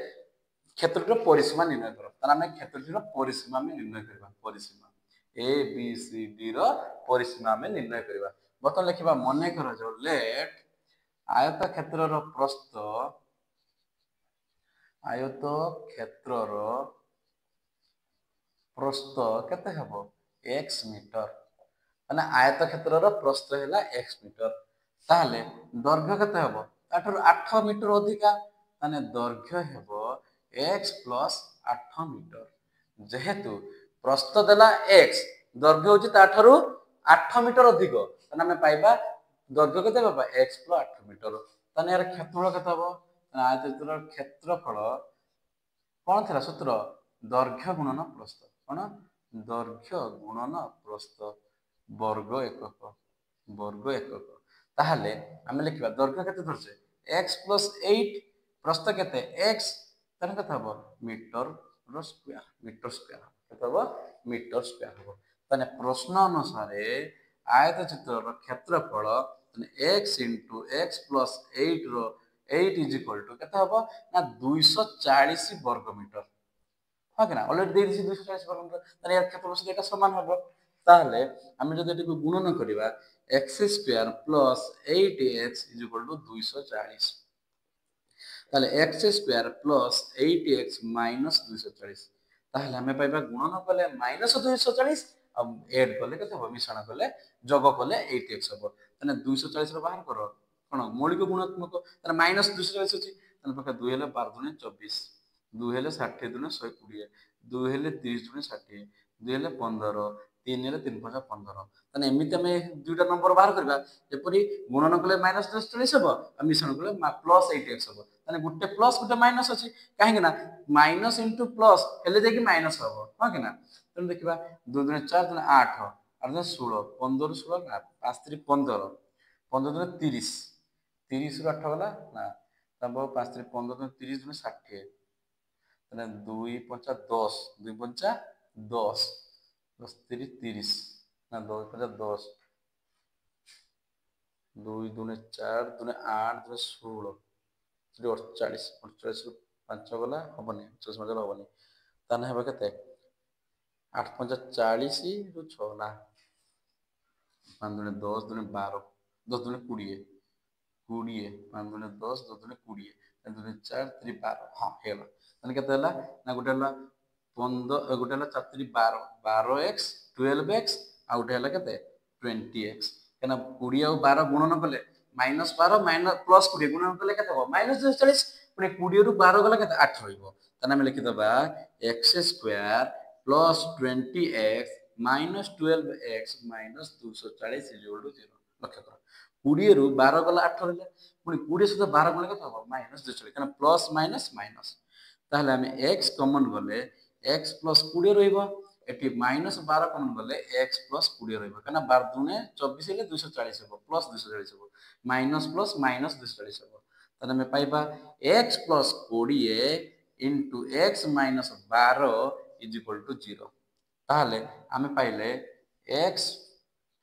Speaker 1: क्षेत्रटर परिसीमा निर्णय करो तार हम क्षेत्रटर परिसीमा में निर्णय करबा परिसीमा ए बी सी डी रो परिसीमा में निर्णय करबा बतन लिखिबा मने करो जो लेट आयत क्षेत्रर प्रस्थ आयत क्षेत्रर प्रस्थ केते हबो x मीटर माने आयत क्षेत्रर प्रस्थ हैला x मीटर ताहले दैर्घ्य केते हबो ताठर 8 मीटर अधिका माने दैर्घ्य हेबो x प्लस 8 मीटर जेहेतु प्रस्थ देला x दैर्घ्य होची ताठरू 8 मीटर अधिक ताने हम पाइबा दैर्घ्य केते पाबा x प्लस 8 मीटर ताने यार क्षेत्रफल केते हबो आयत क्षेत्रर क्षेत्रफल कौन थिला सूत्र दैर्घ्य गुणन प्रस्थ कौन दैर्घ्य गुणन प्रस्थ वर्ग एकक ताहले आमे लिखिबा दैर्घ्य केते धरछे x प्लस 8 प्रस्थ केते x ताने केते हबो मीटर स्क्वायर केते हबो मीटर स्क्वायर हबो ताने प्रश्न अनुसार आयत चित्रर क्षेत्रफल x into x plus 8 row 8 is equal to केते हबो ना 240 वर्ग मीटर हाँ कि ना ऑलरेडी दे दिसी 240 वर्ग मीटर ताने यार क्षेत्रफल से एटा समान हबो ताहले हम जदि एटाको गुणन करिबा x square plus 8x is equal to 240 ताहले x square plus 8x minus 240 ताहले हमें पाइबा गुणन कले माइनस 240 अब ऐड कले केते हबो मिश्रण कले जोग कले 8x हबो ताने 240 रो बाहर करो कोन मौलिक गुणात्मक ताने माइनस 240 अछि ताने पका 2 हेले 12 दुने 24 2 हेले 60 दुने 120 2 हेले 30 दुने 60 2 हेले 15 3 हेले 3 5 15 ताने एमिति हमें दुईटा नंबर बाहर करबा जेपरि गुणन कले माइनस 240 हबो आ मिश्रण कले प्लस 8x हबो ताने गुटे प्लस गुटे माइनस अछि काहे कि ना माइनस इनटू प्लस हेले जे कि माइनस हबो हां कि ना तने देखिबा 2 दुने 4 दुने 8 8 दुने 16 15 16 5 3 15 15 दुने 30 30 ରୁ 8 ଗଲା ନା ତବ 5 3 15 ଦୁନେ 30 ଦୁନେ 60 ତାନେ 2 5 10 2 5 10 10 3 30 ନା 2 5 10 2 दुने 4 दुने 8 दुने 16 48 48 ରୁ 5 ଗଲା ହବନି 48 ଗଲା ହବନି ତାନେ ହେବ କେତେ 8 5 40 ରୁ 6 ନା 5 दुने 10 दुने 12 10 दुने 20 20 5 दुने 10 10 दुने 20 5 दुने 4 3 12 हां हेला ताने केते हला ना गोटे हला 15 गोटे हला 4 3 12 12x 12x आ गोटे हला केते 20x केना 20 और 12 गुणन कले माइनस 12 माइनस प्लस 20 गुणन कले केते हो माइनस 240 पुनी 20 ରୁ 12 गला केते 8 रहइबो ताने हम लिखि दबा x square plus 20x minus 12x minus 240 is equal to 0 लक्ष्य करो 20 ରୁ 12 गला 8 रहले पुनी 20 सहित 12 गले केते हो माइनस 240 केना प्लस माइनस माइनस ताहले हम x कॉमन गले x प्लस 20 रहइबो एटी माइनस 12 कॉमन गले x प्लस 20 रहइबो केना 12 दुने 24 हेले 240 हेबो प्लस 240 हेबो माइनस प्लस माइनस 240 हेबो ताने हम पाइबा x plus 20 into x minus 12 is equal to 0 ताहले आमे पाइले x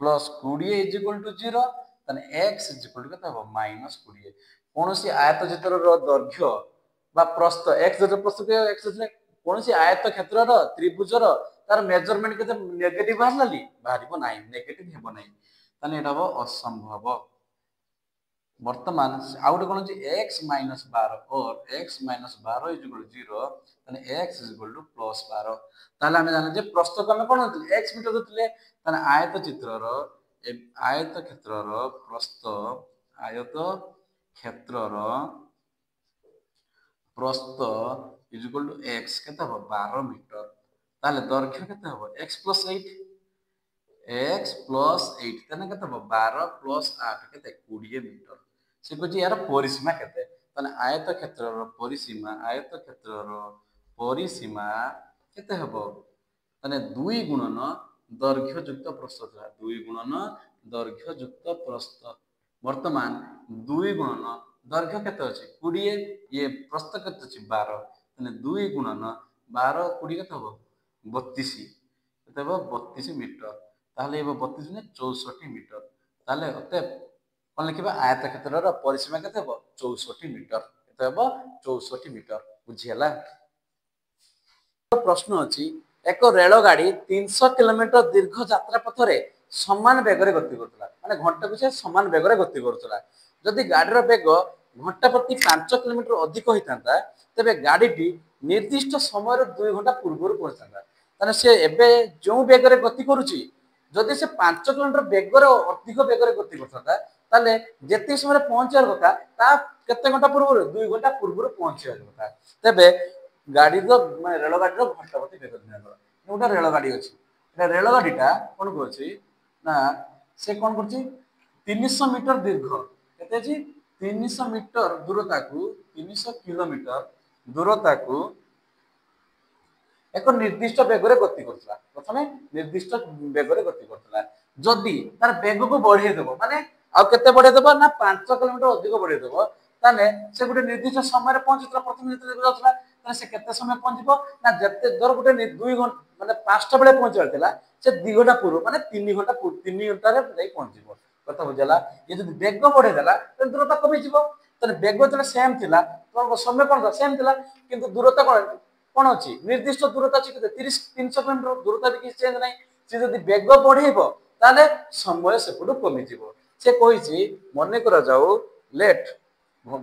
Speaker 1: plus 20 is equal to 0 ताने x is equal to केते हबो माइनस 20 कोनोसी आयत चित्रर दैर्घ्य बा प्रस्थ x जते प्रस्थ के x जते कोनोसी आयत क्षेत्रर त्रिभुजर तार मेजरमेंट केते नेगेटिव बाहरलाली बाहरिबो नाही नेगेटिव हेबो नाही ताने एटा हबो असंभव वर्तमान आउट कोन जे x माइनस 12 और x minus 12 is equal to 0 तने x is equal to plus 12 ताले हम जाने जे प्रस्थ को हम कोन होतले x मीटर होतले तने आयत चित्रर आयत क्षेत्रर प्रस्थ आयत क्षेत्रर प्रस्थ इज इक्वल टू x केते हो 12 मीटर ताले दैर्घ्य केते हो x प्लस 8 x प्लस 8 तने केते हो 12 प्लस 8 केते 20 मीटर से कहछि यार परिसीमा केते तने आयत क्षेत्रर परिसीमा केते हबो तने 2 गुणन दैर्घ्य युक्त प्रस्थ था 2 गुणन दैर्घ्य युक्त प्रस्थ वर्तमान 2 गुणन दैर्घ्य केते अछि 20 ये प्रस्थ केते अछि 12 तने 2 गुणन 12 20 केते हबो 32 केते हबो 32 मीटर ताहले एबो 32 ने 64 मीटर ताहले अते कोन लिखिबा आयत क्षेत्रर परिसीमा केते हबो 64 मीटर केते हबो 64 मीटर बुझियला प्रश्न अछि एक रेल गाड़ी 300 किलोमीटर दीर्घ यात्रा पथरे समान बेगरे गति करतला माने घंटा पिछे समान बेगरे गति करतला जदि गाडीर बेग घंटा प्रति 5 किलोमीटर अधिक होइतांता तबे गाडीटी निर्दिष्ट समय 2 घंटा पूर्व पहुंचतांता ताने से एबे जो बेगरे गति करूची जदि से 5 किलोमीटर बेगरे अधिक बेगरे गति करता ताले जेति समय पहुंचार कथा ता केते घंटा पूर्व 2 घंटा पूर्व पहुंचार कथा तबे गाड़ी रो माने रेल गाड़ी रो घंटापति बेग दिना गोटा रेल गाड़ी अछि रेल गाड़ीटा कोन कहछि ना से कोन करछि 300 मीटर दीर्घ केते अछि 300 मीटर दूरता को 300 किलोमीटर दूरता को एक निर्दिष्ट बेगरे गति करथला प्रथमे निर्दिष्ट बेगरे गति करथला जदि तार बेग को बढ़े देबो माने आ केते बढ़े देबो ना 5 किलोमीटर अधिक बढ़े देबो ताने से गुटे निर्दिष्ट समय रे पहुंचतला प्रथमे जते जाउतला ताने से केते समय पहुंचबो ना जते दर गुटे 2 घंटा माने 5टा बेले पहुंचला से 2 घंटा पूर्व माने 3 घंटा 3 घंटा रे जाई पहुंचबो कथा बुझला ये जदि बेग बढ़े देला त दूरता कमी जिवो ताने बेग जने सेम थिला तो समय कोन सेम थिला किंतु दूरता कोन कोन अछि निर्दिष्ट दूरता अछि केते 30 300 किलोमीटर दूरता भी किछ चेंज नै से जदि बेग बढ़ेबो ताले समय सेपटु कमी जिवो से कहिछि मने करा जाऊ लेट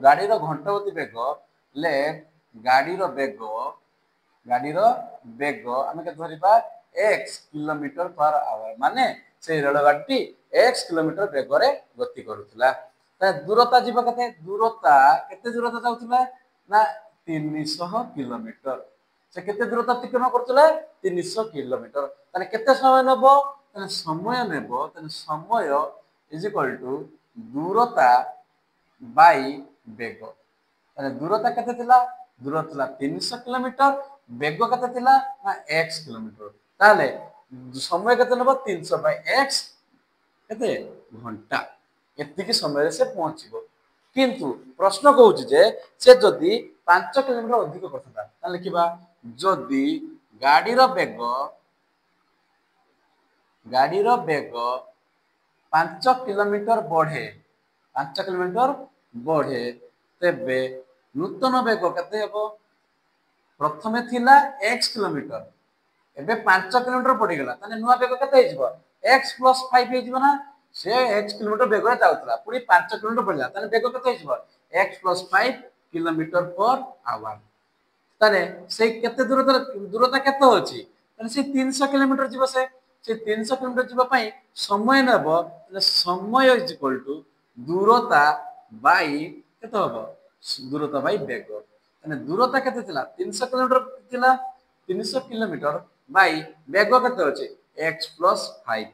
Speaker 1: गाड़ी रो घंटापति बेग लेट गाड़ी रो बेग आमे के धरिबा x किलोमीटर पर आवर माने से रेल गाड़ी x किलोमीटर बेग रे गति करूथला त दूरता जीव केते दूरता जाउथला ना 300 किलोमीटर से केते दूरता अतिक्रमण करथले 300 किलोमीटर ताने केते समय नेबो ताने समय इज इक्वल टू दूरता बाय बेग ताने दूरता केते थिला दूरता थिला 300 किलोमीटर बेग केते थिला ना x किलोमीटर ताले समय केते नेबो 300 बाय x केते घंटा एतिकी समय से पहुंचबो किंतु प्रश्न कहूची जे से जदि 5 किलोमीटर अधिक करथता ताले लिखिबा जदि गाड़ीर बेग 5 किलोमीटर बढ़े तेबे नूतन बेग केते हेबो प्रथमे थिला x किलोमीटर एबे 5 किलोमीटर बढ़ी गला ताने नुवा बेग केते हिजबो x + 5 हिजबो ना से x किलोमीटर बेग रे जाउतला पुरी 5 किलोमीटर बढ़ला ताने बेग केते हिजबो x + 5 किलोमीटर पर आवर ताने से केते दूरता केते होची ताने से 300 किलोमीटर जीव से 300 किलोमीटर जीव पई समय नेबो समय इज इक्वल टू दूरता बाय केते होबो दूरता बाय बेग ताने दूरता केते थिला 300 किलोमीटर थिला 300 किलोमीटर बाय बेग केते होची x + 5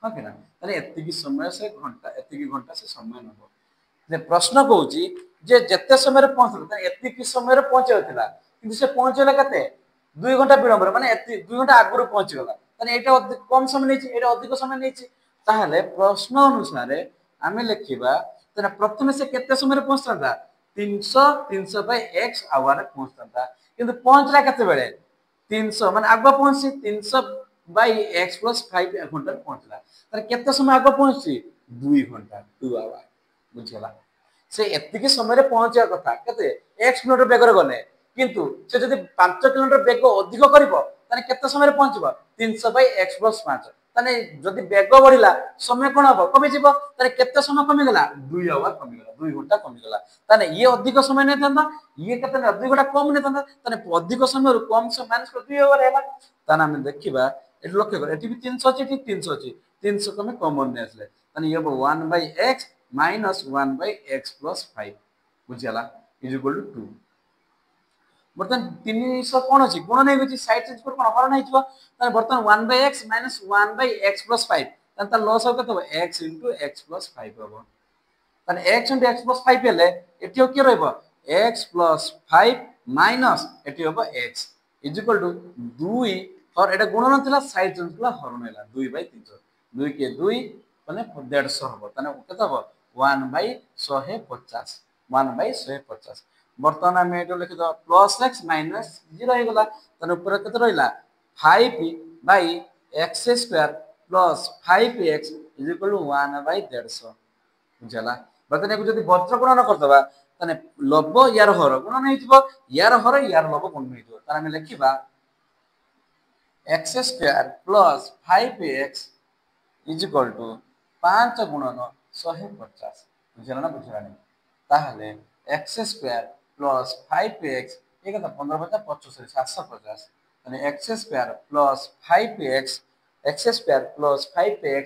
Speaker 1: ओके ना ताने एतिकी समय से घंटा से समय नेबो जे प्रश्न कहूची जे जते समय रे पहुंचला ताने एतिकी समय रे पहुंचैथिला किंतु से पहुंचला केते 2 घंटा विलंब माने 2 घंटा आगुर पहुंच गला ताने एटा कम समय नेछि एटा अधिक समय नेछि ताहले प्रश्न अनुसार आमे लिखिबा ताने प्रथमे से केते समय रे पहुंचता 300 बाय x आवर रे पहुंचता किंतु पहुंचला केते बेले 300 माने आगो पहुंची 300 बाय x + 5 घंटा पहुंचला ताने केते समय आगो पहुंची 2 घंटा 2 आवर बुझला से एतिकी समय रे पहुंचिया कथा केते x किलोमीटर बेगर गले किंतु से जदि 5 किलोमीटर बेग अधिक करिवो ताने केते समय रे पहुंचबो 300 बाय x + 5 ताने जदि बेग बढ़िला समय कोन हबो कमी जिवो ताने केते समय कमी गला 2 आवर कमी गला 2 घंटा कमी गला ताने ये अधिक समय नै थांदा ये केते 2 घंटा कम नै थांदा ताने अधिक समय रु कम समय माइनस कर 2 आवर हैला ताने हम देखिबा एठी लक्ष्य कर एठी भी 300 अछि एठी 300 अछि 300 कमे कॉमन नै आसले ताने ये 1 by x minus 1 by x plus 5 बुझियाला इज इक्वल टू 2 बर्तन 300 कोन अछि गुण नै होछि साइड चेंज कर कोन हरण नै छिबो त बर्तन 1 by x minus 1 by x plus 5 त लॉस हो कतो x into x plus 5 होबो तन x into x plus 5 हेले एटियो के रहबो x plus 5 minus एटियो होबो x इज इक्वल टू 2 और एटा गुण नथिला साइड चेंज कला हरण हैला 2 by 300 2 के 2 माने 150 होबो तने केते होबो 1 by 150 1 by 150 बर्तमान हम एटो लिखि दो प्लस x माइनस 0 हो गला तने ऊपर केते रहिला 5 by x square plus 5x is equal to 1 by 150 बुझला बर्तमान एको जदी वज्र गुणन करदबा तने लब्ध यार हर गुणन हेतिबो यार हर यार लब्ध गुणन हेतिबो तने हम लिखिबा x square plus 5x is equal to 5 गुणन 150 बुझला ना बुझला नहीं ताहले x स्क्वायर प्लस 5x ये कत 15 50 75 750 ମାନେ x square plus 5x x square plus 5x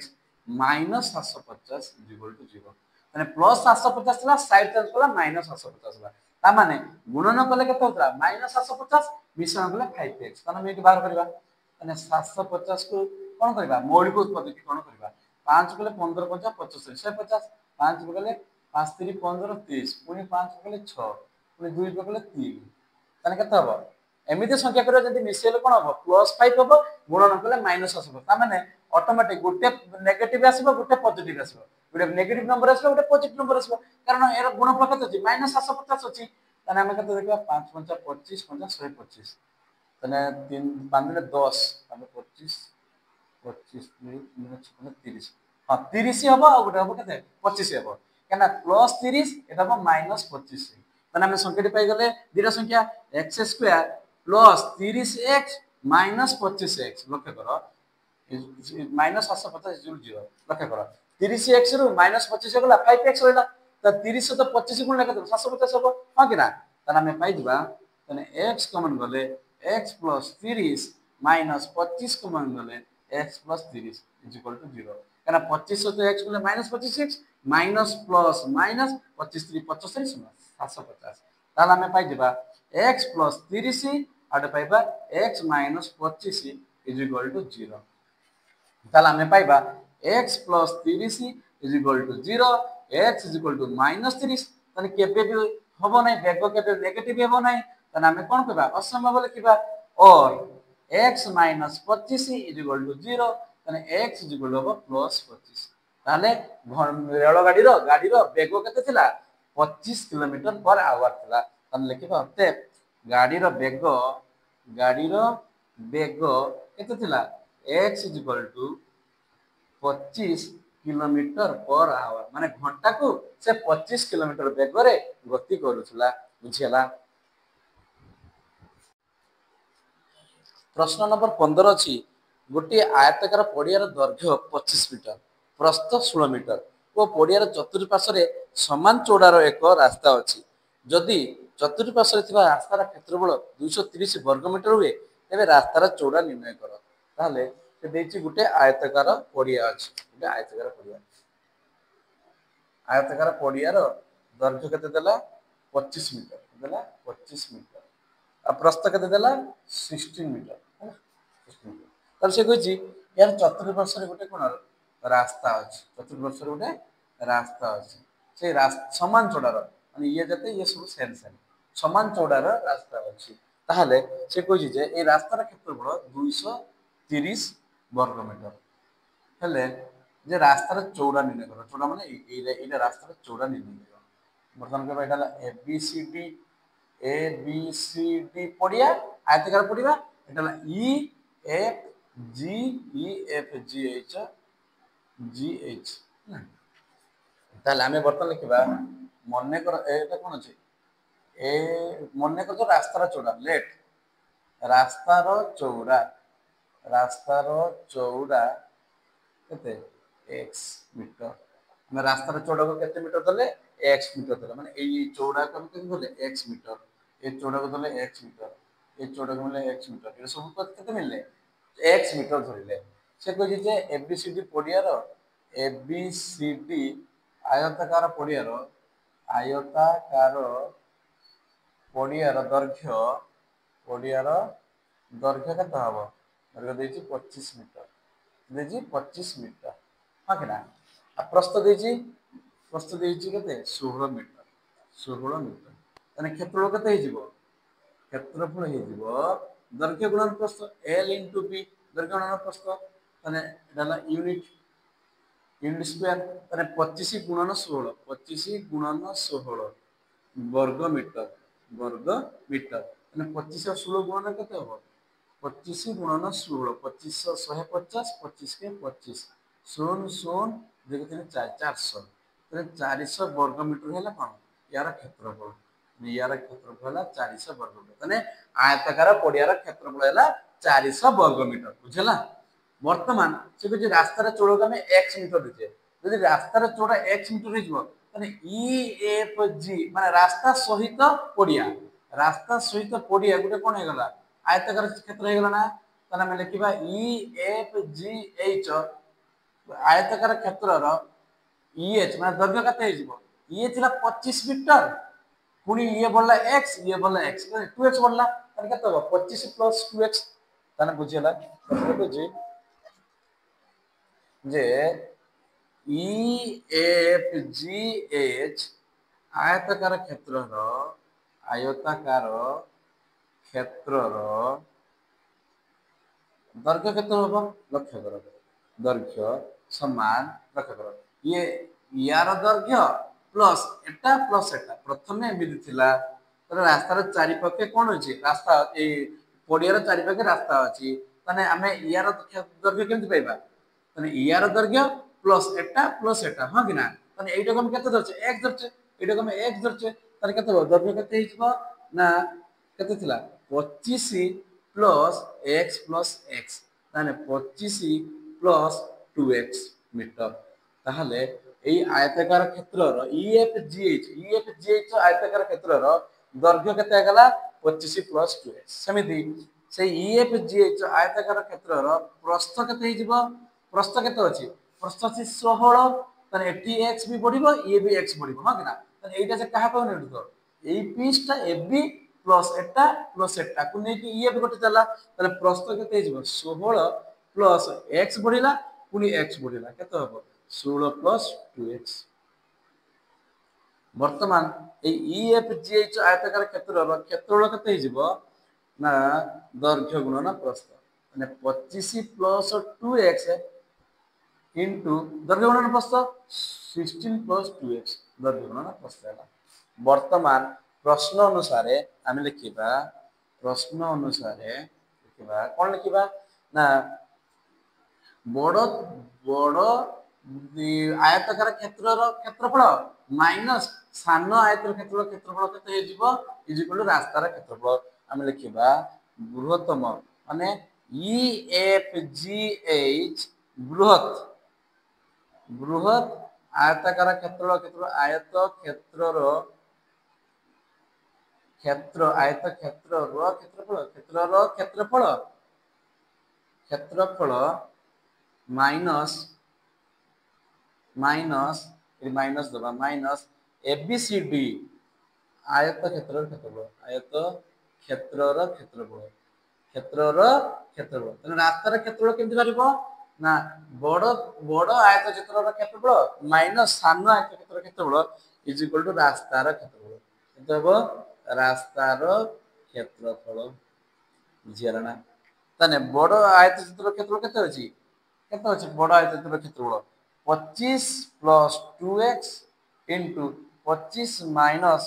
Speaker 1: minus 750 equal to 0 ମାନେ ପ୍ଲସ୍ 750 ଥିଲା ସାଇଡ୍ ଚେଞ୍ଜ କଲା ମାଇନସ୍ 750 ହେଲା ତା ମାନେ ଗୁଣନ କଲେ କେତେ ହଉଥିଲା ମାଇନସ୍ 750 ମିଶ୍ରଣ କଲେ 5x ତାହେଲେ ଆମେ ଏଠି ବାହାର କରିବା ମାନେ 750 କୁ କଣ କରିବା ମୌଳିକ ଉତ୍ପାଦକ କଣ କରିବା 5 କଲେ 15 50 75 150 5 କଲେ 5 3 15 30 ପୁଣି 5 କଲେ 6 ପୁଣି 2 କଲେ 3 ତାହେଲେ କେତେ ହବ ଏମିତି ସଂଖ୍ୟା କରିବା ଯଦି ମିଶେଇଲେ କଣ ହବ +5 ହବ ଗୁଣନ କଲେ -7 ହବ ତା ମାନେ ଅଟୋମେଟିक ଗୋଟେ ନେଗେଟିଭ ଆସିବ ଗୋଟେ ପଜିଟିଭ ଆସିବ ଗୋଟେ ନେଗେଟିଭ ନମ୍ବର ଆସିବ ଗୋଟେ ପଜିଟିଭ ନମ୍ବର ଆସିବ କାରଣ ଏର ଗୁଣଫଳ କେତେ ଅଛି -750 ଅଛି ତାହେଲେ ଆମେ କେତେ ଦେଖିବା 5 5 25 5 125 ତାହେଲେ 3 5 10 ତାହେଲେ 25 25 30 ହଁ 30 ହବ ଆଉ ଗୋଟେ ହବ କେତେ 25 ହବ କାହିଁକିନା +30 এটা হবো -25 তাহলে ଆମେ সংখ্যাটি পাইগলে দুইটা সংখ্যা x² plus 30x minus 25x লক্ষ্য করো মাইনাস 750 ইকুয়াল 0 লক্ষ্য করো 30x রু মাইনাস 25 গলা 5x রইলা তা 30 তো 25 গুণ লেখা দেব 750 হবো হ্যাঁ কি না তাহলে আমি পাই দিবা তাহলে x কমন গলে x প্লস 30 মাইনাস 25 কমন গলে x প্লস 30 ইকুয়াল টু 0 কেন 25 তো x গুলে minus 25x minus plus minus 25 3 75 সমান 750 তাহলে আমি পাই দিবা x প্লস 30 আর পাইবা x মাইনাস 25 ইকুয়াল টু 0 তাহলে আমি পাইবা x plus 30 equal to 0 x equal to minus 30 তাহলে কেবে বি হবো নাই বেগ কেবে নেগেটিভ হবো নাই তাহলে আমি কোন কইবা অসম্ভব লিখিবা অর x মাইনাস 25 ইকুয়াল টু 0 তাহলে x ইকুয়াল হবে প্লাস 25 তাহলে রেল গাড়ির বেগ কেতে ଥିଲା 25 কিলোমিটার पर आवर ଥିଲା তাহলে লিখিবা অতএব গাড়ির বেগ কেতে ଥିଲା x equal to 25 kilometre per hour মানে ঘন্টাକୁ ସେ 25 কিলোমিটার বেগরে গতি କରୁଥିଲା বুঝিলা प्रश्न नंबर 15 अछि गोटे आयताकार पड़ियार दैर्घ्य 25 मीटर प्रस्थ 16 मीटर और पड़ियार चतुर्पार्श्व समान चौड़ार एक रास्ता अछि जदि चतुर्पार्श्व थिबा रास्तार क्षेत्रफल 230 वर्ग मीटर हुए तेबे रास्तार चौड़ा निर्णय कर ताहले से देछि गोटे आयताकार पड़िया अछि गोटे आयताकार पड़ियार दैर्घ्य केते देला 25 मीटर देला 25 मीटर आ प्रस्थ केते देला 16 मीटर तार से कहछि यार चतुर्पार्श्व गोटे कोन रास्ता अछि चतुर्पार्श्व गोटे रास्ता अछि से रास्ता समान चौड़ार माने ये जते ये सब सेम सेम समान चौड़ार रास्ता अछि ताहले से कहछि जे ए रास्तार क्षेत्रफल 230 वर्ग मीटर हेले जे रास्तार चौड़ा निर्णय कर चौड़ा माने एटा रास्तार चौड़ा निर्णय कर बर्तमान के एटा ए बी सी डी पड़िया आयताकार पड़िया एटा E F G E F G H ताहले आमे बर्तमान लिखिबा मने कर एटा कोन अछि ए मने कर रास्तार चौड़ा लेट रास्तार चौड़ा केते x मीटर मैं रास्तार चौड़ा को केते मीटर देले x मीटर देले माने एई चौड़ा को केते देले x मीटर ए चौड़ा को देले x मीटर ए चौड़ा को देले x मीटर ए सब को केते मिलले x मीटर धरिले से कहै जे एबीसीडी पड़ियार एबीसीडी आयताकार पड़ियार दैर्घ्य केते हबो दैर्घ्य देछि 25 मीटर देछि 25 मीटर हां कि ना आ प्रस्थ देछि केते 16 मीटर तने क्षेत्रफल केते हे जिवो क्षेत्रफल हे जिवो दैर्घ्य गुणन प्रस्थ l * b दैर्घ्य गुणन प्रस्थ तने एडाला यूनिट स्क्वायर तने 25 गुणन 16 वर्ग मीटर तने 25 और 16 गुणन केते हो 25 गुणन 16 25 150 25 के 25 0 0 देखते 400 तने 400 वर्ग मीटर हैला कोन यार क्षेत्रफल यार क्षेत्रफल हैला 400 वर्ग मीटर तने आयताकार पड़ियार क्षेत्रफल हैला 400 वर्ग मीटर बुझला वर्तमान से जे रास्तार चौड़ा को हमें x मीटर देते यदि रास्तार चौड़ा x मीटर हे जिवो तने ई एफ जी माने रास्ता सहित पड़िया गोटे कोन हे गला आयताकार क्षेत्र हो गला ना ताने हम लिखिबा ई एफ जी एच आयताकार क्षेत्रर EH माने दैर्घ्य केते हे जिवो ये थिला 25 मीटर पुनी ये बोलला x ये बोलला x 2x बोलला ताने केते हो 25 प्लस 2x ताने बुझियला तो जे EFGH आयताकार क्षेत्रर आयताकार क्षेत्रर दैर्घ्य केते होबो लक्ष्य करो दैर्घ्य समान लक्ष्य करो ये यार दैर्घ्य प्लस एटा प्रथमे एमिति थिला तर रास्तार चारि पके कोन अछि रास्ता ए पडियार चारि पके रास्ता अछि तने हमें यार दैर्घ्य केमति पाइबा तने यार दैर्घ्य प्लस एटा हां कि ना तने एटा हम केते धरछे x धरछे एटा हम x धरछे तने केते हो दैर्घ्य केते हिजबो ना केते थिला 25 प्लस x प्लस x ताने 25 प्लस 2x मीटर ताहले এই আয়তাকার ক্ষেত্রর ইএফজিএইচ আয়তাকার ক্ষেত্রর দৈর্ঘ্য কেতে গলা 25 প্লস 2x সেমিতি সেই ইএফজিএইচ আয়তাকার ক্ষেত্রর প্রস্থ কেতে হিজিব প্রস্থ কেতে আছে প্রস্থ আছে 16 তাহলে এটি x বি বড়িব ইয়ে বি x বড়িব হ্যাঁ কিনা তাহলে এইটা যে কাহা পাউনি এটু তো এই পিসটা এবি প্লস এটা কু নেকি ইয়ে বি গটে চালা তাহলে প্রস্থ কেতে হিজিব 16 প্লস x বড়িলা পুনি x বড়িলা কেতে হবো 16 প্লস 2x বর্তমান এই ইএফজিএইচ আয়তাকার ক্ষেত্রফল কেতে হিজিব না দৈর্ঘ্য গুণন প্রস্থ মানে 25 প্লস 2x ইনটু দৈর্ঘ্য গুণন প্রস্থ 16 প্লস 2x দৈর্ঘ্য গুণন প্রস্থ ହେଲା বর্তমান প্রশ্ন অনুসারে আমি লিখিবা প্রশ্ন অনুসারে লিখিবা কোন লিখিবা না বড় বড় আয়তাকার ক্ষেত্রফল মাইনাস সান আয়তাকার ক্ষেত্রফল কেতে হেজিব ইজ ইকুয়াল টু রাস্তার ক্ষেত্রফল আমি লিখিবা বৃহত্তম মানে ইএফজিএইচ বৃহৎ আয়তাকার আয়ত ক্ষেত্রর ক্ষেত্রফল মাইনাস মাইনাস দেবা মাইনাস এবিসিডি আয়ত ক্ষেত্রর ক্ষেত্রফল তাহলে রাস্তার ক্ষেত্রফল কেমতি পারিব না বড় আয়ত ক্ষেত্রর ক্ষেত্রফল মাইনাস সান আয়ত ক্ষেত্রর ক্ষেত্রফল ইজ ইকুয়াল টু রাস্তার ক্ষেত্রফল কত হবে রাস্তার ক্ষেত্রফল বুঝিয়ালা না তাহলে বড় আয়ত ক্ষেত্রর ক্ষেত্রফল কেতে আছে বড় আয়ত ক্ষেত্রর ক্ষেত্রফল 25 plus 2x into 25 minus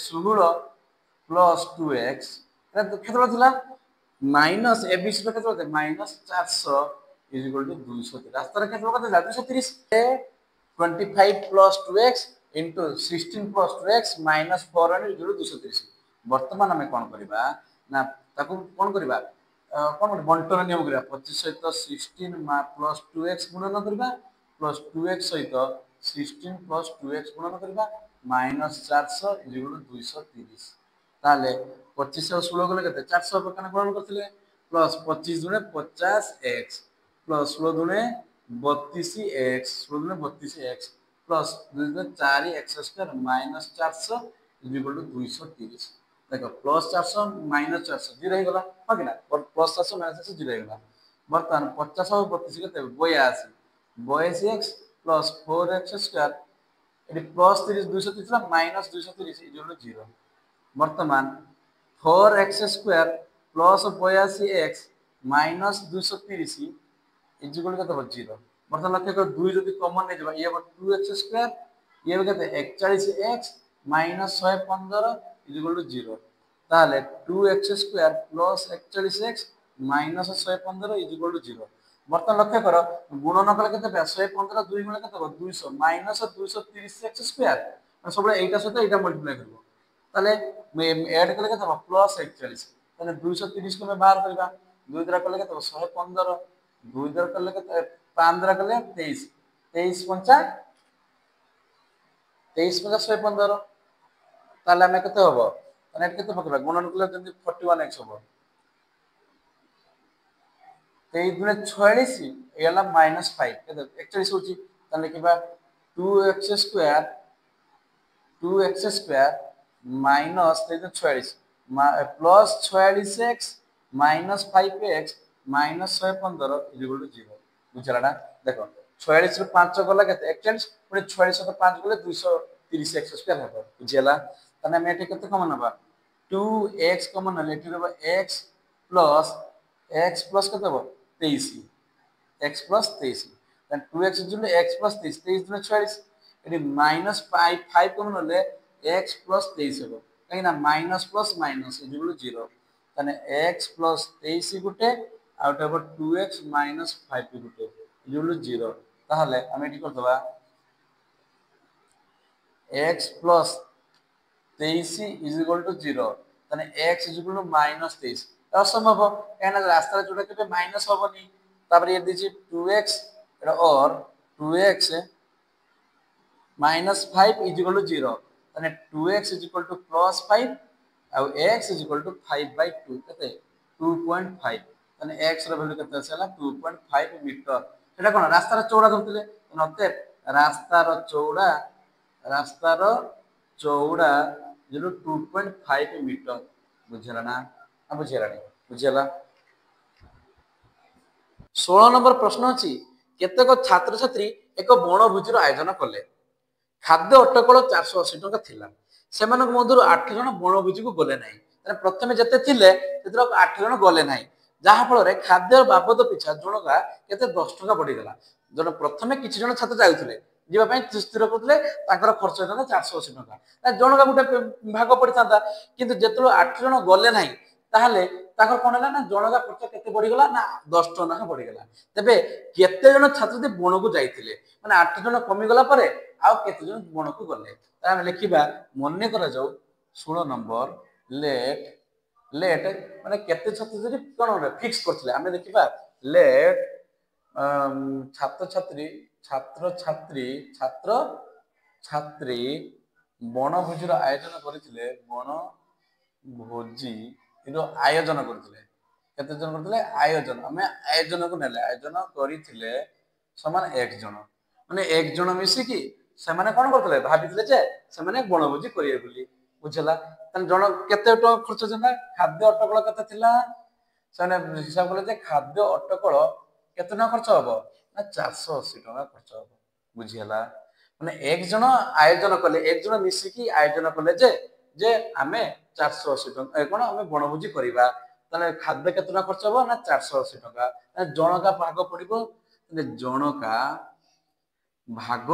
Speaker 1: 16 plus 2x এটা ক্ষেত্রফল ଥିଲା মাইনাস এবিসি র ক্ষেত্রফল মাইনাস 400 ইজ ইকুয়াল টু 230 রাস্তার ক্ষেত্রফল কত 230 25 plus 2x into 16 plus 2x minus 400 is equal to 230 বর্তমান আমি কোন করিবা না তাকু কোন করিবা কোন বন্টন নিয়ম করিবা 25 সহিত 16 প্লস 2x গুণন করিবা প্লস 2x সহিত 16 প্লস 2x গুণন করিবা মাইনাস 400 ইজ ইকুয়াল টু 230 তাহলে 25 আর 16 গলে কেতে 400 প্রকার গুণন করছিলে plus 25 দুনে 50x plus 16 দুনে 32x 16 দুনে 32x plus 2 দুনে 4x square minus 400 is equal to 230 দেখো প্লাস 400 মাইনাস 400 জিরো হয়ে গলা হয় কি না প্লাস 400 মাইনাস 400 জিরো হয়ে গলা বর্তমান 50 আর 32 কেতে 82 82x প্লাস 4x স্কয়ার এটি প্লাস 30 230 ছিল মাইনাস 230 ইজ ইকুয়াল টু 0 বর্তমান 4x square plus 82x minus 230 is equal to কত হবে 0 বর্তমান লক্ষ্য করো 2 যদি কমন নিয়ে যাবা ইয়ে হবে 2x স্কয়ার ইয়ে হবে কত 41x minus 115 is equal to 0 তাহলে 2x square plus 41x minus 115 is equal to 0 বর্তমান লক্ষ্য করো গুণন করলে কত হবে 115 2 গুণলে কত হবে 200 মাইনাস 230x স্কয়ার মানে সবগুলো এইটার সাথে এটা মাল্টিপ্লাই করব তাহলে এড করলে কত হবে প্লাস 41 তাহলে 230 কে বাহার করিবা 2 দ্বারা করলে কত হবে 115 2 দ্বারা করলে কত 5 দ্বারা করলে 23 23 পঞ্চা 23 পঞ্চা 115 তাহলে আমি কত হবে মানে এটা কত পাবো গুণন করলে যদি 41x হবে 23 दुने 46 एला -5 केते 41 होची ताले लिखिबा 2x² minus 46 plus 46x minus 5x minus 115 equal to 0 बुझला ना देखो 46 रो 5 गला केते 41 पुनी 46 रो 5 गले 230x² हबो बुझला तने हम एठी केते कमन नबा 2x कमन ले एठी रहबो x प्लस केते हबो 23 x प्लस 23 देन 2x जुले x प्लस 23 23 दुने 46 एठी माइनस 5 कमन ले x प्लस 23 हबो कहीं ना minus plus minus equal to 0 तने x प्लस 23 गुटे आउट हबो 2x minus 5 Gute equal to 0 ताहले हम एठी कर दबा x plus 23 is equal to 0 तने x is equal to minus 23 असंभव कहना रास्ता जोड़ा के माइनस होबनी तापर ये दीजिए 2x और 2x minus 5 is equal to 0 तने 2x is equal to plus 5 और x इज इक्वल टू 5/2 कते 2.5 तने x रो वैल्यू कते आसेला 2.5 मीटर एटा कोन रास्ता रो चौड़ा धरतिले नते रास्ता रो चौड़ा जो 2.5 मीटर बुझला ना बुझेला नहीं बुझेला 16 नंबर प्रश्न अछि केतेक छात्र छात्री एक बणभोजीर आयोजन कले खाद्य अटकल 480 टका थिला सेमानक मधुर 8 जन बणभोजी को गले नाही तने प्रथमे जते थिले तेतर 8 जन गले नाही जहा फल रे खाद्य बाबद पिछा जनका केते 10 टका बढ़ी गला जन प्रथमे किछि जन छात्र जाउथिले जीवा पई स्थिर करथले ताकर खर्च होता 480 टका जनका गुटे भाग पड़ितांता किंतु जेतलो 8 जन गले नाही ताहले ताकर कोन हला ना जनका खर्च केते बढ़ी गला ना 10 टका बढ़ी गला तबे केते जन छात्र दे बण को जाइथिले माने 8 जन कमी गला परे आउ केते जन बण को गले त हम लिखिबा मन्ने करा जाऊ 16 नंबर लेट लेट माने केते छात्र जदी कोन फिक्स करथिले हम देखिबा लेट छात्र छात्री बणभोजीर आयोजन करथिले बणभोजी रो आयोजन करथिले केते जन करथिले आयोजन हमें आयोजन को नेले आयोजन करथिले समान 1 जन माने 1 जन मिसी की से माने कोन करथिले भाबिथिले जे से माने बणभोजी करिए बुली बुझला तन जन केते टका खर्च जना खाद्य अटकल केते थिला सेने हिसाब करले जे खाद्य अटकल केते ना खर्च हबो ना 480 टका खर्च हबो बुझियला माने 1 जन आयोजन कले 1 जन मिसी की आयोजन कले जे हमें 480 टका कोन हमें बणभोजी करिबा तने खाद्य केते ना खर्च हबो ना 480 टका जनका भाग पड़िबो जनका भाग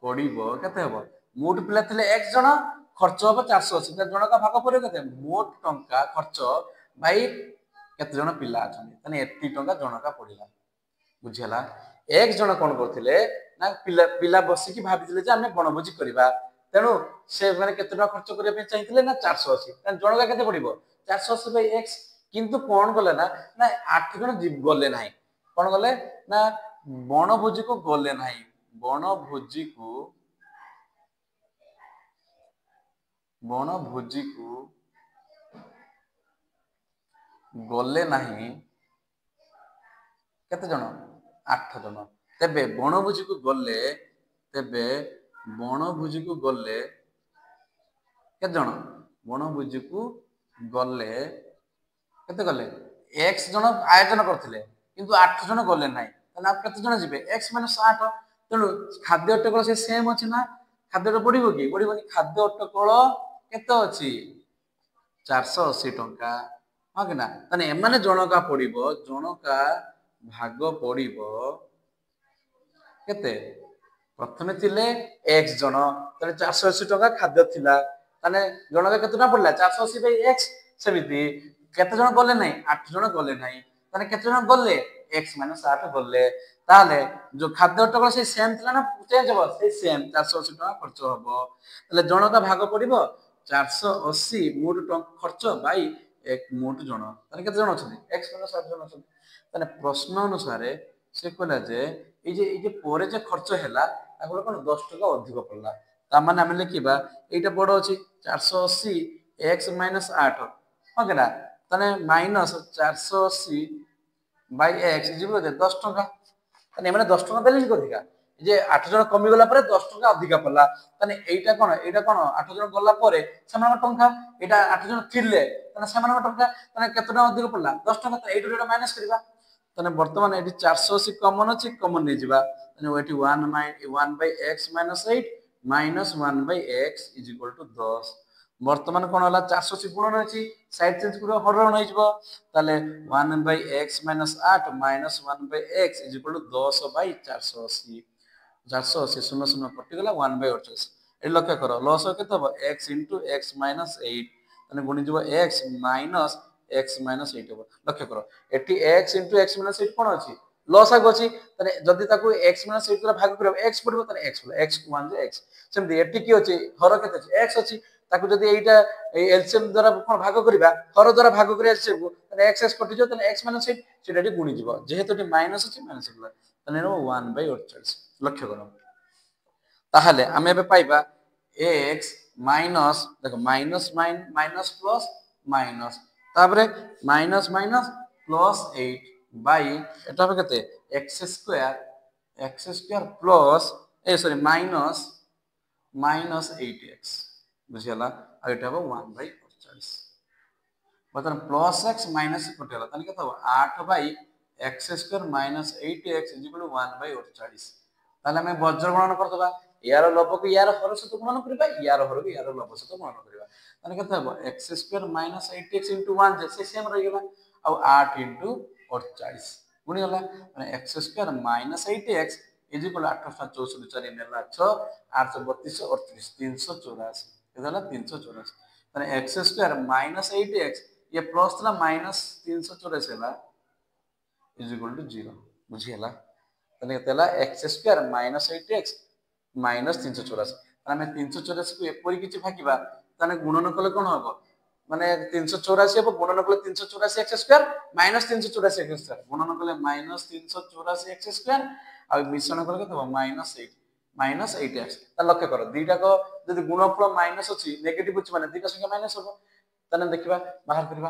Speaker 1: पड़िबो केते हबो मोट पिला थिले 1 जन खर्च हबो 480 जनका भाग पड़िबो केते मोट टंका खर्च भाई केते जन पिला अछन तने एत्ती टंका जनका पड़िला बुझियला 1 जन कोन करथिले ना पिला बसी की भाबिथिले जे हमें बणभोजी करिबा तेनु से माने केते टका खर्च करिया पे चाहिथिले ना 480 तने जनका केते पड़िबो 480/x किंतु कोन गले ना 8 जन गले नाही कोन गले ना बणभोजी को गले नाही बणभोजी को गले नाही केते जन 8 जन तेबे बणभोजी को गले केते जन बणभोजी को गले केते गले x जन आयोजन करथिले किंतु 8 जन गले नाही तने आप केते जन जिबे x - 8 तेनु खाद्य अटकल से सेम अछि ना खाद्य तो पड़िबो की पड़िबोनी खाद्य अटकल केते अछि 480 टंका हां कि ना तने एमाने जनका पड़िबो जनका भाग पड़िबो केते प्रथमे थिले x जन तने 480 टका खाद्य थिला तने जनका केते ना पड़ला 480/x सेमिति केते जन गले नाही 8 जन गले नाही तने केते जन गले x - 8 गले ताले जो खाद्य अटकल से सेम थिला ना चेंज हो से सेम 480 टका खर्च हबो तले जनका भाग पड़िबो 480 मोट टंका खर्च बाई एक मोट जन तने केते जन अछन x - 7 जन अछन तने प्रश्न अनुसार से कहला जे ए जे पोरे जे खर्च हैला ताको कोन 10 टका अधिक पड़ला ता माने हम लिखिबा एटा बड़ अछि 480 x - 8 हां केना ताने माइनस 480 बाय एक्स इजिकल 10 टंका ताने माने 10 टंका देले अधिका जे 8 जन कमी गला परे 10 टंका अधिका पड़ला ताने एटा कोन 8 जन गला परे समान टंका एटा 8 जन थिले ताने समान टंका ताने केते टंका अधिक पड़ला 10 टंका त एटा माइनस करबा ताने वर्तमान एटी 480 कॉमन अछि कॉमन नै जिबा ताने एटी 1 by x minus 8 minus 1 by x is equal to 10 वर्तमान कोन होला 480 गुणन अछि साइड चेंज करो हरण नै जिवो ताले 1 by x minus 8 minus 1 by x is equal to 10 by 480 480 शून्य शून्य कटिगला 1 बाय 48 ए लक्ष्य करो लॉस केते हबो x into x minus 8 ताने गुणी जिवो x minus x minus 8 हबो लक्ष्य करो eighty x into x minus 8 कोन अछि लॉस आगो अछि ताने जदी ताकू x minus 8 द्वारा भाग करबो x पड़बो ताने x बोले x 1 जे x सेमति एटी की अछि हर केते अछि x अछि ताकू जदी एटा एलसीएम द्वारा कोन भाग करबा हर द्वारा भाग करे एलसीएम को ताने x x कटि जो ताने x minus 8 सेटाटी गुणी जिवो जेहेतु एटी माइनस अछि माइनस होला ताने 1 बाय 48 लक्ष्य करो ताहले आमे बे पाइबा x माइनस देखो माइनस माइनस प्लस माइनस तापरे माइनस माइनस प्लस 8 बाय एटा बे केते x स्क्वायर प्लस ए सॉरी माइनस माइनस 8x बुझियला आ एटा हो 1 बाय 48 मतलब प्लस x माइनस कटेला तने केते हो 8 by x square minus 8x is equal to 1 by 48 ताले हमें वज्र गणना करदबा यार लब को यार हर सहित गुणन करबा यार हर को यार लब सहित गुणन करबा तने केते हो x square minus 8x into 1 जे सेम रह गेला आ 8 into 48 गुणी होला माने x square minus 8x is equal 8 64 4 नेला 6 832 38 384 इधर 384 माने x स्क्वायर माइनस 8x ये प्लस थला माइनस 384 होला इज इक्वल टू 0 बुझियला तने तेला x square minus 8x minus 384 ताने 384 को एपरि किछि भागिबा ताने गुणन कले कोन हबो माने 384 हबो गुणन कले 384 x square minus 384 x square गुणन कले माइनस 384 x स्क्वायर आ मिश्रण कले केते हबो माइनस 8x ता लक्ष्य करो दुईटा को जदि गुणफल माइनस अछि नेगेटिव अछि माने दुईटा संख्या माइनस हबो ताने देखिबा बाहर करबा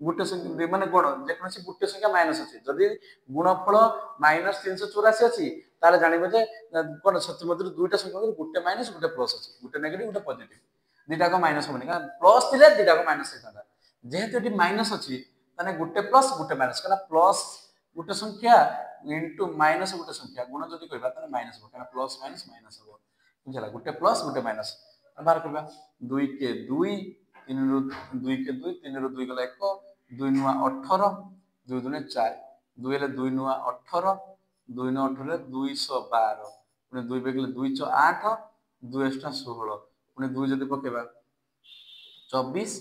Speaker 1: गुटे संख्या माने गुण जेकोसी गुटे संख्या माइनस अछि जदि गुणफल माइनस 384 अछि ताले जानिबे जे कोन सत्य मध्य दुईटा संख्या गुटे माइनस गुटे प्लस अछि गुटे नेगेटिव गुटे पॉजिटिव दुईटा को माइनस होबनी का प्लस थिले दुईटा को माइनस हेता जेहेतु एटी माइनस अछि ताने गुटे प्लस गुटे माइनस कना प्लस गुटे संख्या इनटू माइनस गुटे संख्या गुण जदि करबा ताने माइनस हो कना प्लस माइनस माइनस हो बुझला गुटे प्लस गुटे माइनस बाहर करबा 2 के 2 3 रो 2 के 2 3 रो 2 गला 1 2 नुआ 18 2 दुने 4 2 ले 2 नुआ 18 2 नुआ 18 212 पुणे 2 बेगले 208 2 एक्स्ट्रा 16 पुणे 2 जदि पकेबा 24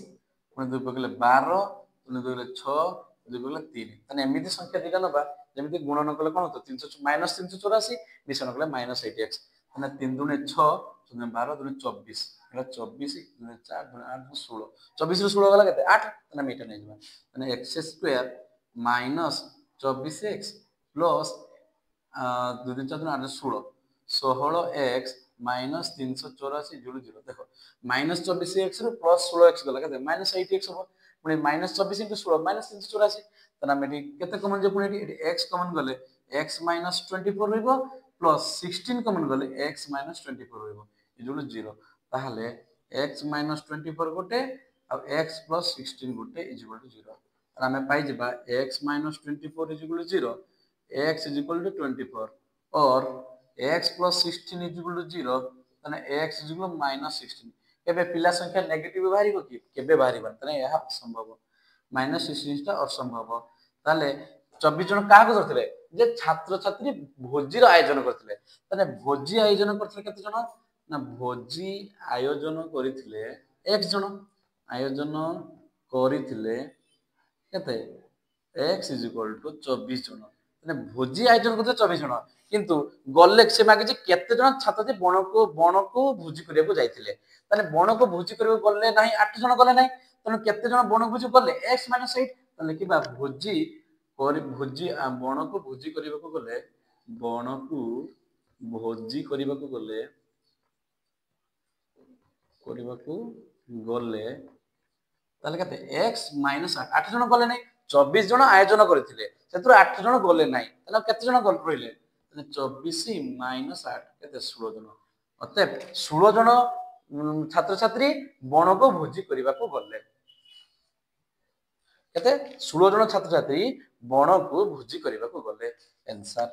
Speaker 1: पुणे 2 पकेले 12 पुणे 2 गले 6 2 गले 3 तने एमिति संख्या दिला नबा जेमिति गुणन कले कोन होतो 300 माइनस 384 मिश्रण कले माइनस 8x तने 3 दुने 6 दुने 12 दुने 24 एला 24 दुने 4 दुने 8 दुने 16 24 रो 16 गला केते 8 तने मीटर नै जबा तने x square minus 24x plus 2 दिन 4 दिन 8 16 16x माइनस 384 जुड़ 0 देखो माइनस 24x रो प्लस 16x गला केते माइनस 8x हो पुणी माइनस 24 into 16 माइनस 384 तना मेटी केते कमन जे पुणी एटी x कमन गले x माइनस 24 रहइबो प्लस 16 कमन गले x माइनस 24 रहइबो इजुल 0 ताहले x माइनस 24 गोटे आ x प्लस 16 गोटे इजुल 0 आमे पाइ जिबा x minus 24 इजुल 0 x is equal to 24 और x plus 16 is equal to 0 तने x is equal to minus 16 केबे पिला संख्या नेगेटिव बाहरिबो कि केबे बाहरिबा तने यह असंभव माइनस 16 टा असंभव ताले 24 जन का को करथिले जे छात्र छात्री भोजी रो आयोजन करथिले तने भोजी आयोजन करथिले केते जन ना भोजी आयोजन करथिले x जन आयोजन करथिले केते x is equal to 24 जन মানে ভোজি আয়োজন করতে 24 জন কিন্তু গল্লে সে মাগিছে কেতে জন ছাত্রছাত্রী বনকু ভোজি করিବାକୁ যাইতিলে তাহলে বনকু ভোজি କରିବାକୁ গল্লে নাই 8 জন গলে নাই তাহলে কেতে জন বনকু ভোজি গল্লে x 8 তাহলে কিবা ভোজি করি ভোজি বনকু ভোজি କରିବାକୁ গলে বনকু ভোজি କରିବାକୁ গলে তাহলে কেতে x - 8 8 জন গলে নাই 24 জন আয়োজন করেছিলে সেতুর 8 জন গলে নাই তাহলে কেতে জন গল রইলে তাহলে 24 - 8 কেতে 16 জন অতএব 16 জন ছাত্রছাত্রী বনক ভୋଜି କରିବାକୁ গଲେ କେତେ 16 ଜଣ ଛାତ୍ରଛାତ୍ରୀ ବଣକୁ ଭୋଜି କରିବାକୁ ଗଲେ ଆନ୍ସର